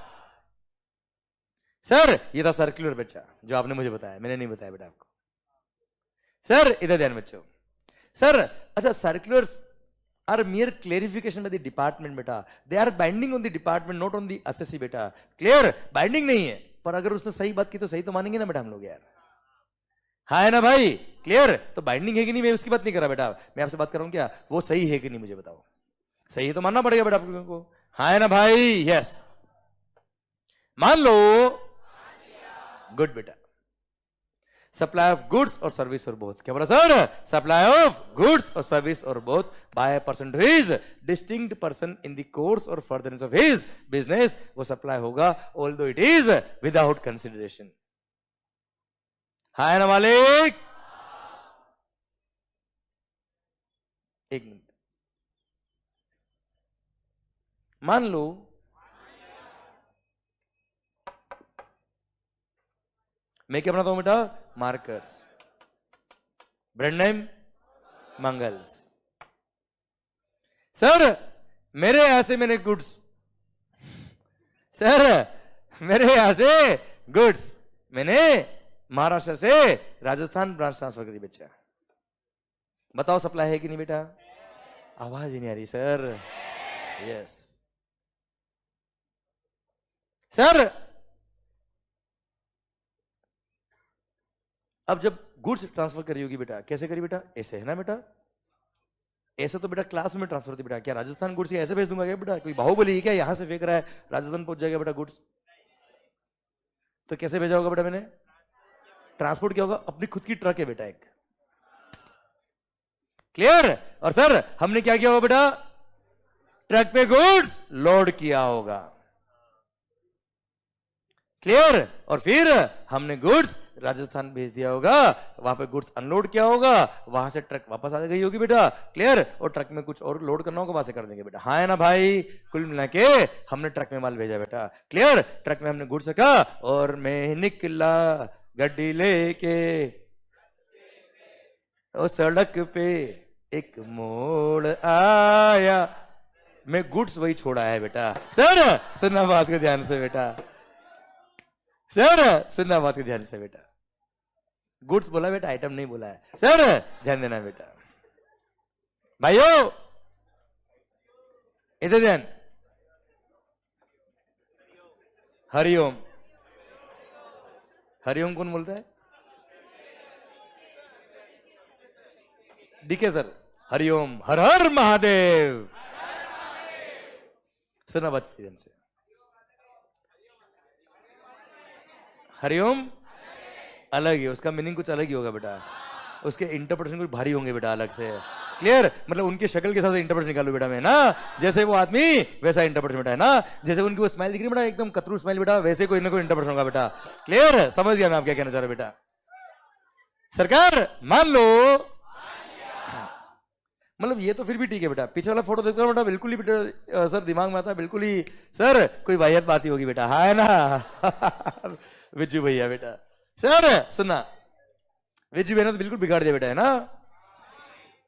Speaker 1: सर ये था सर्कुलर बच्चा जो आपने मुझे बताया, मैंने नहीं बताया बेटा आपको। सर इधर ध्यान बच्चों। सर अच्छा, circulars are mere clarification by the department बेटा, they are binding on the department, not on the assessee बेटा। क्लियर? बाइंडिंग नहीं है, पर अगर उसने सही बात की तो सही तो मानेंगे ना बेटा हम लोग यार। हाँ है ना भाई? क्लियर? तो बाइंडिंग है कि नहीं, मैं उसकी बात नहीं कर रहा बेटा, मैं आपसे बात कर रहा हूं क्या वो सही है कि नहीं, मुझे बताओ। सही है तो मानना पड़ेगा बेटा आप लोगों को। हाँ है ना भाई? यस। मान लो, गुड बेटा। सप्लाई ऑफ गुड्स और सर्विस और बोथ, क्या बोला सर? सप्लाई ऑफ गुड्स और सर्विस और both by a person to his distinct person in the course or furtherance of his business, वो सप्लाई होगा although it is without consideration. हाय ना मालिक? एक मिनट, मान लो मैं क्या बनाता हूं बेटा? Markers, brand name Mangal's. Sir मेरे यहां से मैंने गुड्स, सर मेरे यहां से गुड्स मैंने महाराष्ट्र से राजस्थान ब्रांच ट्रांसफर करी बच्चा, बताओ सप्लाई है कि नहीं बेटा? आवाज ही नहीं आ रही सर। Yes sir. अब जब गुड्स ट्रांसफर करी होगी बेटा, कैसे करी बेटा? ऐसे है ना बेटा? ऐसे तो बेटा क्लास में ट्रांसफर होती बेटा। क्या राजस्थान गुड्स ऐसे भेज दूंगा क्या बेटा? कोई बाहुबली क्या यहां से फेंक रहा है राजस्थान पहुंच जाएगा बेटा गुड्स? तो कैसे भेजा होगा बेटा मैंने? ट्रांसपोर्ट क्या होगा? अपनी खुद की ट्रक है बेटा एक। क्लियर? और सर हमने क्या किया होगा बेटा? ट्रक पे गुड्स लोड किया होगा। क्लियर? और फिर हमने गुड्स राजस्थान भेज दिया होगा, वहां पे गुड्स अनलोड किया होगा, वहां से ट्रक वापस आ गई होगी बेटा। क्लियर? और ट्रक में कुछ और लोड करना होगा, वहां से कर देंगे बेटा। हाँ है ना भाई? कुल मिला के हमने ट्रक में माल भेजा बेटा। क्लियर? ट्रक में हमने गुड्स रखा और मैं निकला गड्डी लेके, और सड़क पे एक मोड़ आया, मैं गुड्स वही छोड़ा है बेटा। सर सुनना बात को ध्यान से बेटा, सर सुनना बात को ध्यान से बेटा। गुड्स बोला बेटा, आइटम नहीं बोला है। सर ध्यान देना बेटा। भाइयों इधर ध्यान। हरिओम। हरिओम कौन बोलता है? DK sir. हरिओम, हर हर महादेव। सुना बात ध्यान से। हरिओम अलग ही, उसका मीनिंग कुछ अलग ही होगा बेटा, उसके इंटरप्रिटेशन कुछ भारी होंगे बेटा अलग से। क्लियर? मतलब उनकी शक्ल के हिसाब से इंटरप्रिटेशन निकालो बेटा मैं ना, जैसे वो आदमी वैसा इंटरप्रिटेशन बेटा है ना। जैसे उनकी वो स्माइल दिख रही है बेटा, एकदम कतरू स्माइल बेटा, वैसे कोई ना कोई इंटरप्रिटेशन होगा बेटा। क्लियर? समझ गया मैं आप क्या कहना चाह रहा बेटा। सरकार मान लो, मतलब ये तो फिर भी ठीक है बेटा। पीछे वाला फोटो देखते हो बेटा, बिल्कुल ही बेटा सर दिमाग में आता है, बिल्कुल ही सर कोई वाहियात बात ही होगी बेटा। हाँ है ना? विजू भैया बेटा। सर सुनना, विजू भैया ने तो बिल्कुल बिगाड़ दिया बेटा, है ना?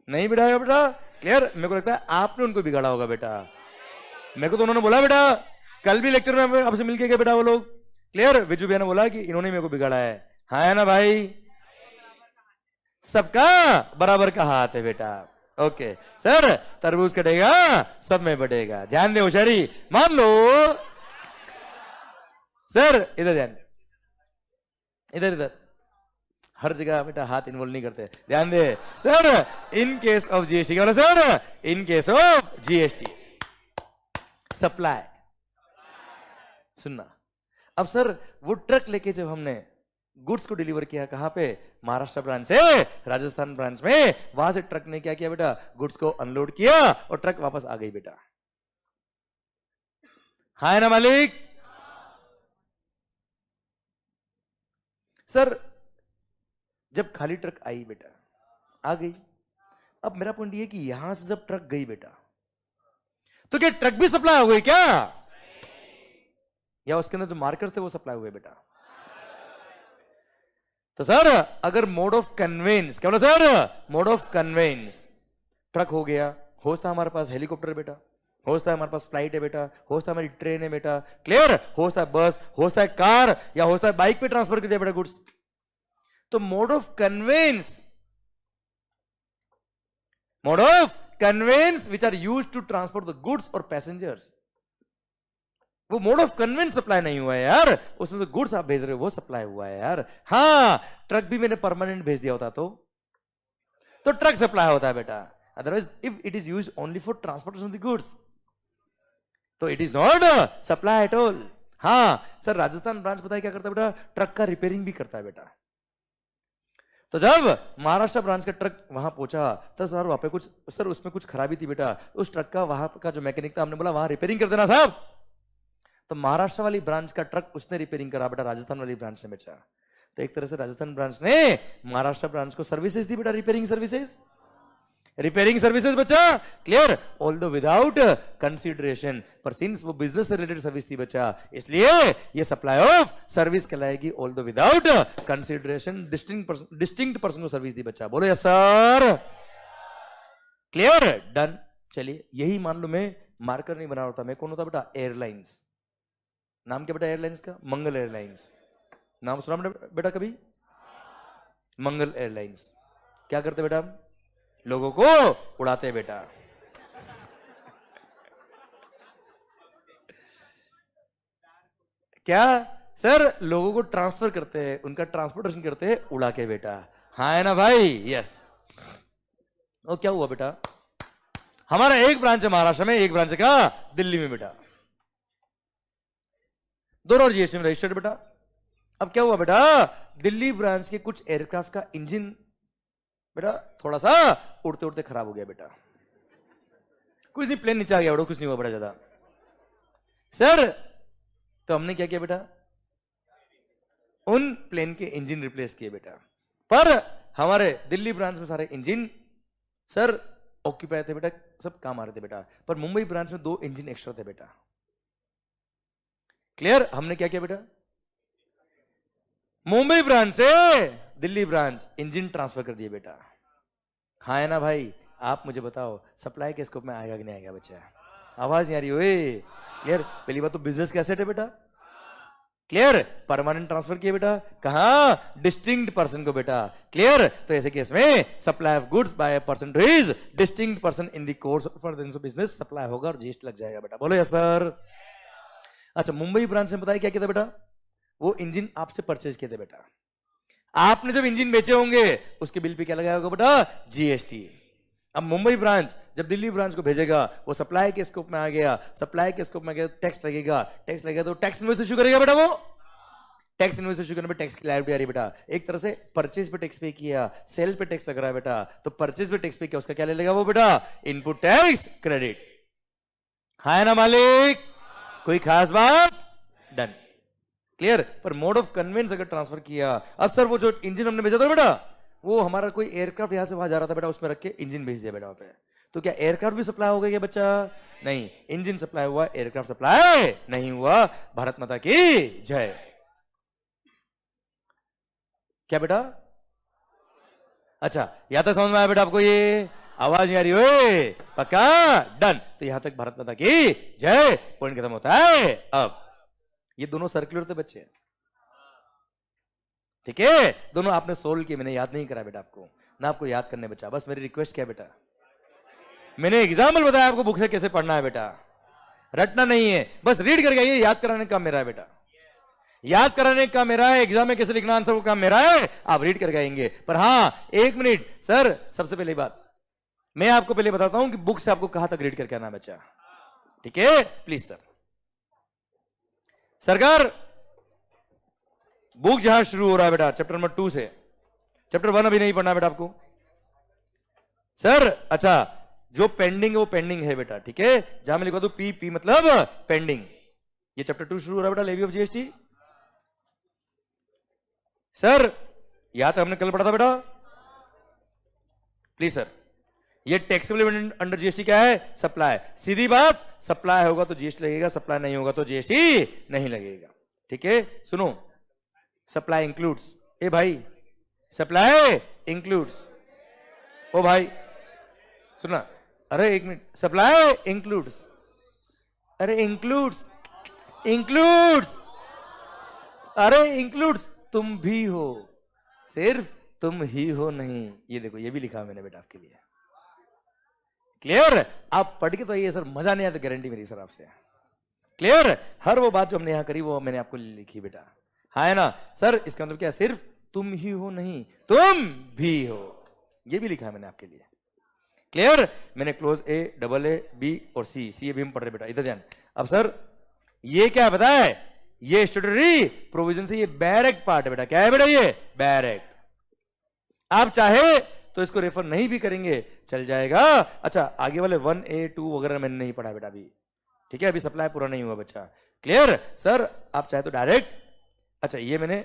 Speaker 1: नहीं बिगाड़ा बेटा। क्लियर? मेरे को लगता है आपने उनको बिगाड़ा होगा बेटा। मेरे को तो उन्होंने बोला बेटा, कल भी लेक्चर में आपसे मिलके गए बेटा वो लोग। क्लियर? विजू भैया ने बोला कि इन्होंने मेरे को बिगाड़ा है। हाँ है ना भाई? सबका बराबर का हाथ है बेटा। ओके सर, तरबूज कटेगा सब में बटेगा। ध्यान दे होशियारी। मान लो सर, इधर ध्यान, इधर इधर, हर जगह बेटा हाथ इन्वॉल्व नहीं करते। ध्यान दे sir. In case of GST, क्या बोला sir? In case of GST supply. सुनना, अब सर वो ट्रक लेके जब हमने गुड्स को डिलीवर किया, कहां पे? महाराष्ट्र ब्रांच से राजस्थान ब्रांच में, वहां से ट्रक ने क्या किया बेटा? गुड्स को अनलोड किया और ट्रक वापस आ गई बेटा। हाँ है ना मालिक? सर जब खाली ट्रक आई बेटा, आ गई। अब मेरा पॉइंट ये कि यहां से जब ट्रक गई बेटा, तो क्या ट्रक भी सप्लाई हो गई क्या? या उसके अंदर जो मार्कर थे वो सप्लाई हुए बेटा? तो सर अगर मोड ऑफ कन्वेंस, क्या बोला sir? Mode of conveyance, truck हो गया, हो सकता है हमारे पास हेलीकॉप्टर है बेटा, हो सकता है हमारे पास फ्लाइट है बेटा, हो सकता है हमारी ट्रेन है बेटा। क्लियर? हो सकता है बस, हो सकता है कार, या हो सकता है बाइक पे ट्रांसफर कर दिया बेटा गुड्स। तो mode of conveyance, mode of conveyance which are used to transport the goods और पैसेंजर्स, वो मोड ऑफ कन्वेंस सप्लाई नहीं हुआ है यार, उसमें जो गुड्स आप भेज रहे हो वो सप्लाई हुआ है यार। हाँ, ट्रक भी मैंने परमानेंट भेज दिया होता तो ट्रक सप्लाई होता है बेटा। Otherwise if it is used only for transportation of the goods, तो it is not supply at all. हाँ सर, राजस्थान ब्रांच पता है क्या करता है बेटा? ट्रक का रिपेयरिंग भी करता है बेटा। तो जब महाराष्ट्र ब्रांच का ट्रक वहां पहुंचा तो सर वहां पे कुछ, सर उसमें कुछ खराबी थी बेटा, उस ट्रक का वहां का जो मैकेनिक था, हमने बोला वहां रिपेयरिंग कर देना साहब। तो महाराष्ट्र वाली ब्रांच का ट्रक उसने रिपेयरिंग करा बेटा, राजस्थान वाली ब्रांच ने बेचा। तो एक तरह से राजस्थान ब्रांच ने महाराष्ट्र ब्रांच को सर्विसेज दी बेटा, रिपेयरिंग सर्विसेज, रिपेयरिंग सर्विसेज बच्चा। क्लियर? ऑल दो विदाउट कंसीडरेशन, पर सिंस वो बिजनेस से रिलेटेड सर्विस थी बच्चा, इसलिए ये सप्लाई ऑफ सर्विस कहलाएगी ऑल दो विदाउट कंसीडरेशन। डिस्टिंक्ट पर्सन को सर्विस दी बच्चा। बोलो यस सर। क्लियर? डन। चलिए यही मान लो मैं मार्कर नहीं बना होता, मैं कौन होता बेटा? एयरलाइंस। नाम क्या बेटा एयरलाइंस का? मंगल एयरलाइंस। नाम सुना बेटा कभी? मंगल एयरलाइंस। क्या करते बेटा? लोगों को उड़ाते बेटा। क्या सर? लोगों को ट्रांसफर करते हैं, उनका ट्रांसपोर्टेशन करते हैं उड़ा के बेटा। हाँ है ना भाई? यस। और क्या हुआ बेटा? हमारा एक ब्रांच है महाराष्ट्र में, एक ब्रांच का दिल्ली में बेटा, दोनों जीएसटी में रजिस्टर्ड बेटा। अब क्या हुआ बेटा? दिल्ली ब्रांच के कुछ एयरक्राफ्ट का इंजन बेटा थोड़ा सा उड़ते उड़ते खराब हो गया बेटा। कुछ नहीं, प्लेन नीचे आ गया बेटा, कुछ नहीं हुआ बड़ा ज्यादा सर। तो हमने क्या किया बेटा? उन प्लेन के इंजन रिप्लेस किए बेटा। पर हमारे दिल्ली ब्रांच में सारे इंजन सर ऑक्यूपाई थे बेटा, सब काम आ रहे थे बेटा। पर मुंबई ब्रांच में 2 इंजन एक्स्ट्रा थे बेटा। क्लियर? हमने क्या किया बेटा? मुंबई ब्रांच से दिल्ली ब्रांच इंजन ट्रांसफर कर दिए बेटा। हाँ है ना भाई? आप मुझे बताओ सप्लाई के स्कोप में आएगा कि नहीं आएगा बच्चा? आवाज नहीं आ रही? ओए क्लियर? पहली बात तो बिजनेस का एसेट है बेटा। क्लियर? परमानेंट ट्रांसफर किए बेटा। कहां? डिस्टिंक्ट पर्सन को बेटा। क्लियर? तो ऐसे केस में supply of goods by a person to his distinct person in the course of business supply होगा और जीएसटी लग जाएगा बेटा। बोलो यस सर। अच्छा, मुंबई ब्रांच ने बताया क्या किया था बेटा? वो इंजन आपसे परचेज किए थे बेटा। आपने जब इंजन बेचे होंगे उसके बिल पे क्या लगाया होगा बेटा? जीएसटी। अब मुंबई ब्रांच जब दिल्ली ब्रांच को भेजेगा, वो सप्लाई के स्कोप में आ गया, सप्लाई के स्कोप में आ गया, टैक्स लगेगा, टैक्स लगेगा तो टैक्स इनवॉइस इशू करेगा बेटा। वो टैक्स इनवॉइस इशू करने पे टैक्स की लायबिलिटी आ रही बेटा। एक तरह से परचेज पे टैक्स पे किया, सेल पे टैक्स लग रहा है बेटा, तो परचेज पे टैक्स पे किया, उसका क्या ले लेगा वो बेटा? Input tax credit. है ना मालिक? कोई खास बात? डन। क्लियर? पर मोड ऑफ कन्वेंस अगर ट्रांसफर किया, अब सर वो जो इंजन हमने भेजा था बेटा, वो हमारा कोई एयरक्राफ्ट यहां से वहां जा रहा था बेटा, उसमें रख के इंजन भेज दिया बेटा वहां पे, तो क्या एयरक्राफ्ट भी सप्लाई हो गया बच्चा? नहीं, इंजन सप्लाई हुआ, एयरक्राफ्ट सप्लाई नहीं हुआ। भारत माता की जय। क्या बेटा? अच्छा, यहां तक समझ में आया बेटा आपको? ये आवाज नहीं आ रही? ओए पक्का? डन। तो यहां तक भारत माता की जय। पॉइंट खत्म होता है। अब ये दोनों सर्कुलर थे बच्चे, ठीक है? दोनों आपने सोल्व किए, मैंने याद नहीं करा बेटा आपको, ना आपको याद करने बच्चा। बस मेरी रिक्वेस्ट क्या है बेटा, मैंने एग्जाम्पल बताया आपको बुक से कैसे पढ़ना है बेटा, रटना नहीं है, बस रीड करके आइए। याद कराने का मेरा है बेटा, याद कराने का मेरा है, एग्जाम में कैसे लिखना आंसर वो काम मेरा है, आप रीड करके आएंगे। पर हां, 1 मिनट सर, सबसे पहले बात मैं आपको पहले बताता हूं कि बुक से आपको कहां तक रीड करके आना बच्चा, ठीक है? Please sir. सरकार, बुक जहां शुरू हो रहा है बेटा चैप्टर नंबर 2 से, चैप्टर 1 अभी नहीं पढ़ना बेटा आपको सर। अच्छा, जो पेंडिंग है वो पेंडिंग है बेटा, ठीक है? जहां मैं लिखवा दूं पी, पी मतलब पेंडिंग, ये चैप्टर 2 शुरू हो रहा है बेटा, लेवी ऑफ जीएसटी। सर यहां तक हमने कल पढ़ा था बेटा, प्लीज सर। ये टैक्सेबल अंडर जीएसटी क्या है? सप्लाई। सीधी बात, सप्लाई होगा तो जीएसटी लगेगा, सप्लाई नहीं होगा तो जीएसटी नहीं लगेगा, ठीक है? सुनो, सप्लाई इंक्लूड्स, ए भाई सप्लाई इंक्लूड्स, ओ भाई सुना, अरे 1 मिनट, सप्लाई इंक्लूड्स, अरे इंक्लूड्स, इंक्लूड्स, अरे इंक्लूड्स तुम भी हो, सिर्फ तुम ही हो नहीं। ये देखो, ये भी लिखा मैंने बेटा आपके लिए। क्लियर? आप पढ़ के तो ये सर मजा नहीं आया तो गारंटी मेरी सर आपसे। क्लियर? हर वो बात जो हमने यहां करी वो मैंने आपको लिखी बेटा, हाँ है ना सर? इसका मतलब क्या? सिर्फ तुम ही हो नहीं, तुम भी हो, ये भी लिखा है मैंने आपके लिए। क्लियर? मैंने clause A, double A, B और सी, सी भी हम पढ़ रहे बेटा, इधर ध्यान। अब सर ये क्या पता है? ये स्टैट्यूटरी प्रोविजन से ये बैरेक्ट पार्ट है बेटा। क्या है बेटा? ये बैरेक्ट। आप चाहे तो इसको रेफर नहीं भी करेंगे चल जाएगा। अच्छा, आगे वाले 1A 2 वगैरह मैंने नहीं पढ़ा बेटा अभी, ठीक है? अभी सप्लाई पूरा नहीं हुआ बच्चा। क्लियर? सर आप चाहे तो डायरेक्ट, अच्छा ये मैंने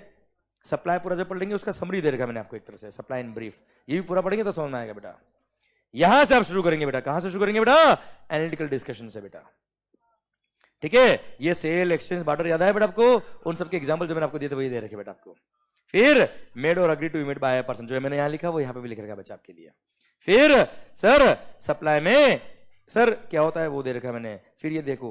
Speaker 1: सप्लाई पूरा जब पढ़ लेंगे उसका समरी दे रखा मैंने आपको एक तरह से, सप्लाई इन ब्रीफ, ये भी पूरा पढ़ेंगे तो समझ में आएगा बेटा। यहां से आप शुरू करेंगे बेटा, कहां से शुरू करेंगे बेटा? एनालिटिकल डिस्कशन से बेटा, ठीक है? ये सेल, एक्सचेंज, बार्टर याद है बेटा आपको? उन सबके एग्जांपल जो मैंने आपको दिए थे वही दे रखे बेटा आपको। फिर मेड और agree to emit by a person, जो मैंने यहां लिखा वो यहां पे भी लिख रखा बच्चा आपके लिए। फिर सर सप्लाई में सर क्या होता है वो दे रखा मैंने। फिर ये देखो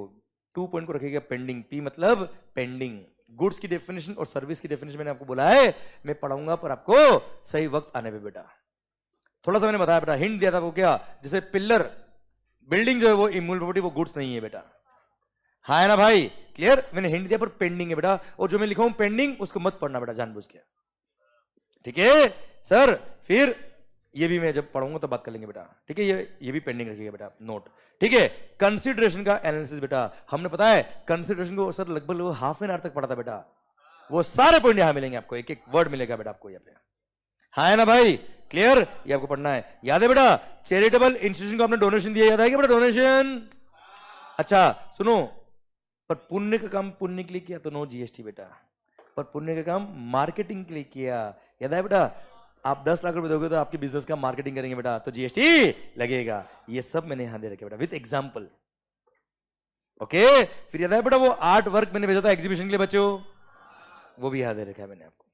Speaker 1: 2 पॉइंट को रखेगा पेंडिंग, पी मतलब पेंडिंग, गुड्स की डेफिनेशन और सर्विस की डेफिनेशन मैंने आपको बोला है, मैं पढ़ाऊंगा पर आपको सही वक्त आने पे बेटा। थोड़ा सा मैंने बताया बेटा, हिंट दिया था वो क्या, जैसे पिलर बिल्डिंग जो है वो इमूवेबल प्रॉपर्टी, वो गुड्स नहीं है बेटा। हाँ है ना भाई, क्लियर। मैंने हिंट दिया पर पेंडिंग है बेटा, और जो मैं लिखा हूं पेंडिंग उसको मत पढ़ना बेटा जानबूझ के, ठीक है सर। फिर ये भी मैं जब पढ़ूंगा तो बात कर लेंगे बेटा, ठीक है। ये भी पेंडिंग रखिएगा बेटा नोट, ठीक है। कंसिडरेशन का एनालिसिस बेटा, हमने पता है कंसिडरेशन को सर लगभग हाफ एन आवर तक पढ़ा था बेटा, वो सारे पॉइंट यहां मिलेंगे आपको, एक एक वर्ड मिलेगा बेटा आपको यहाँ पे, हाँ है ना भाई, क्लियर। ये आपको पढ़ना है, याद है बेटा। चैरिटेबल इंस्टीट्यूशन को आपने डोनेशन दिया, याद है बेटा डोनेशन। अच्छा सुनो, पर पुण्य का काम पुण्य के लिए किया तो नो जीएसटी बेटा, पर पुण्य का काम मार्केटिंग के लिए किया, याद है बेटा। आप 10 लाख रुपए दोगे तो आपके बिजनेस का मार्केटिंग करेंगे बेटा तो जीएसटी लगेगा। ये सब मैंने यहां दे रखे बेटा विद एग्जांपल, ओके। फिर याद है बेटा वो आर्ट वर्क मैंने भेजा था एग्जीबिशन के लिए बच्चों, वो भी याद दे रखा है मैंने आपको,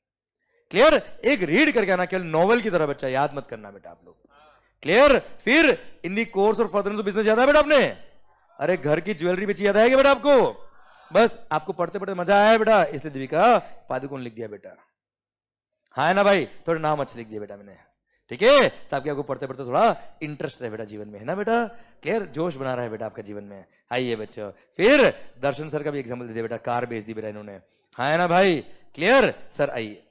Speaker 1: क्लियर। एक रीड करके आना, केवल नॉवल की तरह बच्चा, याद मत करना बेटा आप लोग, क्लियर। फिर इन दी कोर्स और फर्दर बिजनेस याद है बेटा आपने, अरे घर की ज्वेलरी बेची, याद है बेटा आपको। बस आपको पढ़ते पढ़ते मजा आया बेटा, इसलिए दीपिका पादुकोण लिख दिया बेटा, हाँ है ना भाई। थोड़ा नाम अच्छे लिख दिया बेटा मैंने, ठीक है, ताकि आपको पढ़ते पढ़ते थोड़ा इंटरेस्ट रहे बेटा जीवन में, है ना बेटा, क्लियर। जोश बना रहा है बेटा आपका जीवन में, आइए बच्चों। फिर दर्शन सर का भी एग्जाम्पल दे दिया बेटा, कार बेच दी बेटा इन्होंने, हाँ है ना भाई, क्लियर। सर आइए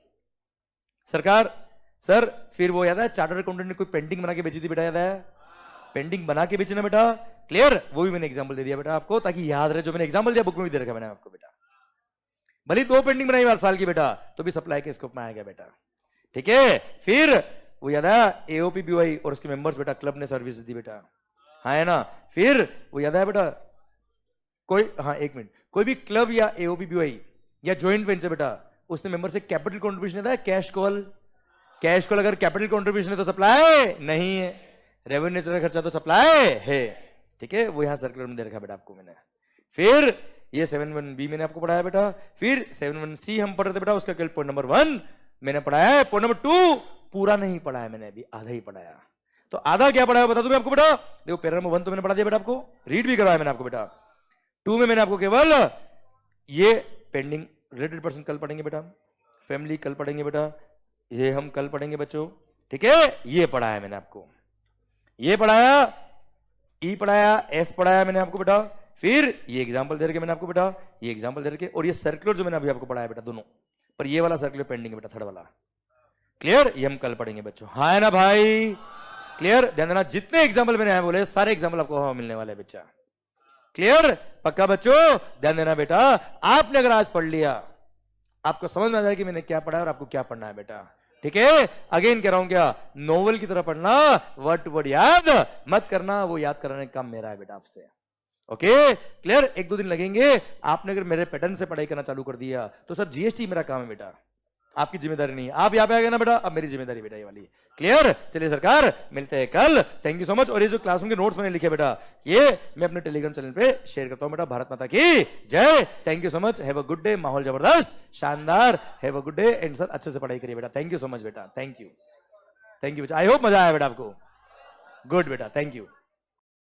Speaker 1: सरकार, सर फिर वो याद है चार्टर्ड अकाउंटेंट ने कोई पेंटिंग बना के बेची थी बेटा, याद है पेंटिंग बना के बेचना बेटा, क्लियर। वो भी मैंने एग्जाम्पल दे दिया बेटा आपको, ताकि याद रहे, जो मैंने एग्जाम्पल दिया बुक में भी दे रखा मैंने आपको बेटा। भले 2 पेंटिंग बनाई 12 साल की बेटा, तो भी सप्लाई के स्कोप में आएगा बेटा, ठीक है। फिर वो याद है एओपीबीवाई और उसके मेंबर्स बेटा, क्लब ने सर्विस दी बेटा, हाँ है ना। फिर वो याद है बेटा कोई, हाँ एक मिनट, कोई भी क्लब या एओपीबीवाई या ज्वाइंट वेंचर बेटा, उसने मेंबर से कैपिटल कॉन्ट्रीब्यूशन है, कैश कॉल, कैश कॉल अगर कैपिटल कॉन्ट्रीब्यूशन है तो सप्लाई नहीं है, रेवेन्यू नेचुरल खर्चा तो सप्लाई है, ठीक है। वो यहां सर्कुलर में दे रखा बेटा आपको मैंने। फिर ये 71B मैंने आपको पढ़ाया बेटा। फिर 71C हम पढ़ रहे थे बेटा, उसका केवल पॉइंट नंबर 1 मैंने पढ़ाया है, पॉइंट नंबर 2 पूरा नहीं पढ़ाया मैंने, अभी आधा ही पढ़ाया। तो आधा क्या पढ़ाया बता दूं मैं आपको बेटा, देखो पैरा नंबर 1 तो मैंने पढ़ा दिया बेटा आपको, रीड भी करवाया मैंने आपको बेटा। 2 में मैंने आपको केवल ये पेंडिंग रिलेटेड पर्सन कल पढ़ेंगे बेटा, फैमिली कल पढ़ेंगे बेटा, ये हम कल पढ़ेंगे बच्चों, ठीक है। ये पढ़ाया मैंने आपको, ये पढ़ाया, ई पढ़ाया, एफ पढ़ाया मैंने आपको बेटा। फिर ये एग्जांपल दे रखे मैंने आपको बेटा, ये एग्जांपल दे रखे, और ये सर्कुलर जो मैंने अभी आपको पढ़ाया बेटा दोनों, पर ये वाला सर्कुलर पेंडिंग है बेटा, थर्ड वाला, क्लियर। ये हम कल पढ़ेंगे बच्चों, हाँ है ना भाई, क्लियर। ध्यान देना, जितने एग्जाम्पल मैंने बोले सारे एग्जाम्पल आपको मिलने वाले बच्चा, क्लियर, पक्का बच्चों। ध्यान देना बेटा, आपने अगर आज पढ़ लिया, आपको समझ में आ जाए कि मैंने क्या पढ़ा है और आपको क्या पढ़ना है बेटा, ठीक है। अगेन कह रहा हूं क्या, नोवेल की तरह पढ़ना, वर्ड टू वर्ड याद मत करना, वो याद कराने का काम मेरा है बेटा आपसे, ओके क्लियर। 1-2 दिन लगेंगे, आपने अगर मेरे पैटर्न से पढ़ाई करना चालू कर दिया तो सर जीएसटी मेरा काम है बेटा, आपकी जिम्मेदारी नहीं है। आप यहाँ पे आ गए ना बेटा, अब मेरी जिम्मेदारी बेटा ये वाली, क्लियर। चलिए सरकार, मिलते हैं कल, थैंक यू सो मच। और ये जो क्लासरूम के नोट्स मैंने लिखे बेटा, ये मैं अपने टेलीग्राम चैनल पे शेयर करता हूं बेटा। भारत माता की जय, thank you so much, have a good day. माहौल जबरदस्त शानदार, have a good day and sir अच्छे से पढ़ाई करिए बेटा, थैंक यू सो मच बेटा, थैंक यू बेटा, आई होप मजा आया बेटा आपको, गुड बेटा, थैंक यू।